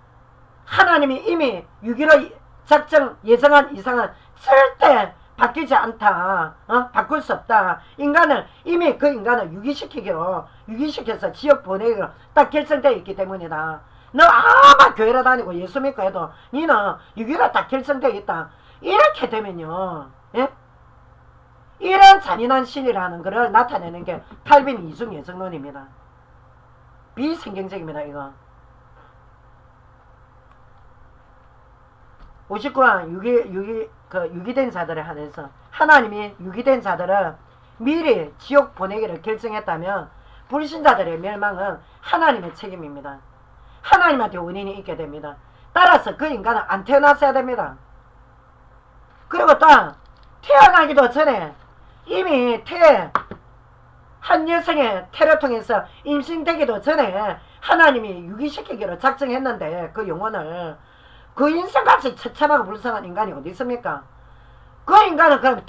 하나님이 이미 6.15 작정 예정한 이상은 절대 바뀌지 않다. 바꿀 수 없다. 인간을 이미 그 인간을 유기시켜서 지옥 보내기로 딱 결정되어 있기 때문이다. 너 아마 교회를 다니고 예수 믿고 해도 니는 6.15가 딱 결정되어 있다. 이렇게 되면요. 예? 이런 잔인한 신이라는 것을 나타내는 게 탈빈 이중 예정론입니다. 비성경적입니다. 이거 59항 유기된 자들에 한해서 하나님이 유기된 자들을 미리 지옥 보내기를 결정했다면 불신자들의 멸망은 하나님의 책임입니다. 하나님한테 원인이 있게 됩니다. 따라서 그 인간은 안 태어났어야 됩니다. 그리고 또 태어나기도 전에 이미 한 여성의 태를 통해서 임신되기도 전에 하나님이 유기시키기로 작정했는데 그 영혼을 그 인생같이 처참하고 불쌍한 인간이 어디 있습니까? 그 인간은 그럼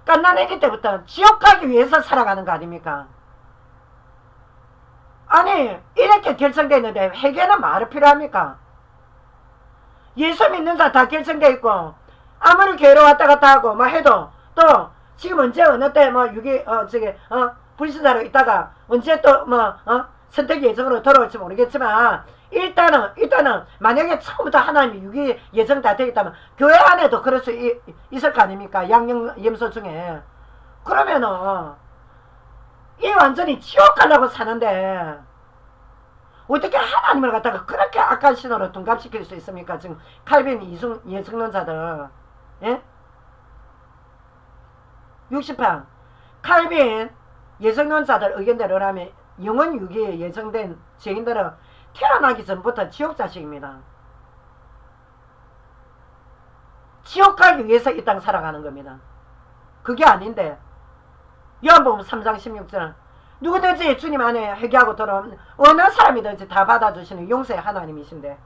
갓난아기 때부터 지옥 가기 위해서 살아가는 거 아닙니까? 아니 이렇게 결정되어 있는데 회개는 말이 필요합니까? 예수 믿는 자 다 결정되어 있고 아무리 교회로 왔다 갔다 하고 뭐 해도 또 지금 언제 어느 때 뭐 불신자로 있다가 언제 또 선택 예정으로 돌아올지 모르겠지만 일단은 만약에 처음부터 하나님이 유기 예정 다 되어 있다면 교회 안에도 그럴 수 있을 거 아닙니까? 양념염소 중에. 그러면은 이 완전히 지옥 가려고 사는데 어떻게 하나님을 갖다가 그렇게 악한 신호로 둔갑시킬 수 있습니까? 지금 칼빈 이중 예정론자들. 예? 60항 칼빈 예정론자들 의견대로라면 영원 유기에 예정된 죄인들은 태어나기 전부터 지옥 자식입니다. 지옥 가기 위해서 이 땅 살아가는 겁니다. 그게 아닌데 요한복음 3장 16절 누구든지 주님 안에 회개하고 돌아오면 어느 사람이든지 다 받아주시는 용서의 하나님이신데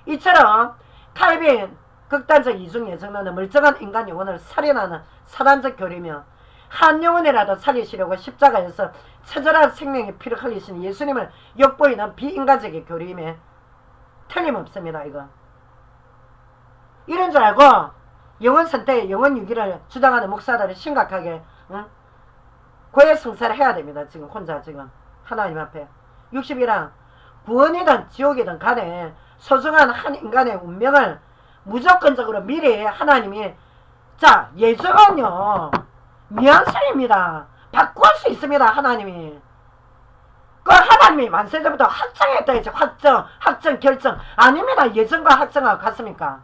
이처럼 칼빈 극단적 이중 예정론은 멀쩡한 인간 영혼을 살인하는 사단적 교리며 한 영혼이라도 살리시려고 십자가에서 처절한 생명의 피를 흘리신 예수님을 욕보이는 비인간적인 교리임에 틀림없습니다. 이거 이런 줄 알고 영혼 선택, 영혼 유기를 주장하는 목사들을 심각하게 고해 성사를 해야 됩니다. 지금 혼자 지금 하나님 앞에 61항 구원이든 지옥이든 간에 소중한 한 인간의 운명을 무조건적으로 미리 하나님이 자 예정은요 미완성입니다. 바꿀 수 있습니다. 하나님이. 그 하나님이 만세전부터 확정했다 했죠. 확정, 결정. 아닙니다. 예정과 확정하고 같습니까?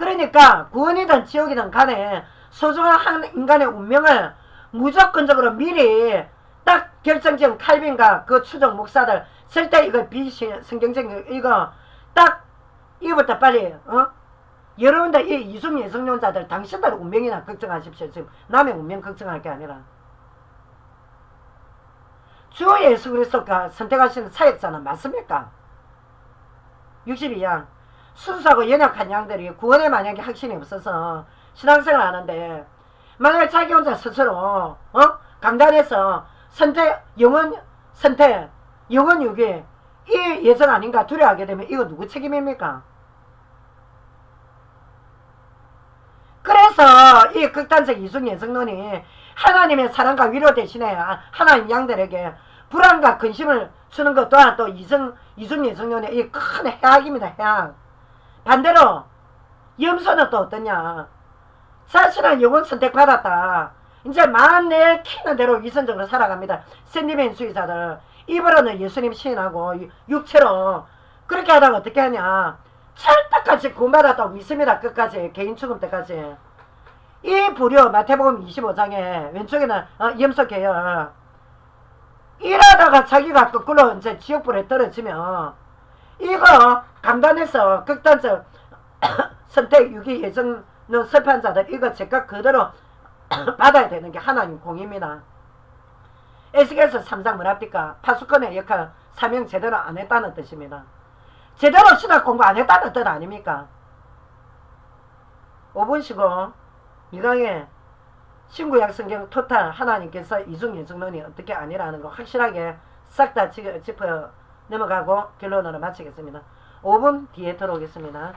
그러니까 구원이든 지옥이든 간에 소중한 한 인간의 운명을 무조건적으로 미리 딱 결정지은 칼빈과 그 추종 목사들 절대 이거 비성경적 이거 딱 이거부터 빨리 여러분들 이 이중 예성론자들 당신들 운명이나 걱정하십시오. 지금 남의 운명 걱정할 게 아니라 주 예수 그리스도가 선택하시는 사역자는 맞습니까? 62양 순수하고 연약한 양들이 구원에 만약에 확신이 없어서 신앙생활 하는데 만약에 자기 혼자 스스로 강단에서 선택 영원 선택 영원 유기 이 예정 아닌가 두려워하게 되면 이거 누구 책임입니까? 그래서 이 극단적 이중 예정론이 하나님의 사랑과 위로 대신에 하나님 양들에게 불안과 근심을 주는 것 또한 또 이중 예정론의 이 큰 해악입니다. 해악. 반대로 염소는 또 어떠냐? 자신은 영혼 선택받았다. 이제 마음 내 키는 대로 위선적으로 살아갑니다. 샌디맨 수의사들 입으로는 예수님 시인하고 육체로 그렇게 하다가 어떻게 하냐? 찰떡같이 구원받았다고 믿습니다. 끝까지 개인 죽음 때까지. 이 부류 마태복음 25장에 왼쪽에는 염소 계열 이러다가 자기가 거꾸로 이제 지옥불에 떨어지면 이거 강단에서 극단적 선택 유기 예정론 설파한 자들 이거 제가 그대로 받아야 되는 게 하나님 공입니다. 에스겔서 3장 뭐랍니까? 파수꾼의 역할 사명 제대로 안 했다는 뜻입니다. 제대로 신학 공부 안 했다는 뜻 아닙니까? 5분 쉬고 이강의 신구약 성경 토탈 하나님께서 이중 예정론이 어떻게 아니라는 거 확실하게 싹 다 짚어 넘어가고 결론으로 마치겠습니다. 5분 뒤에 들어오겠습니다.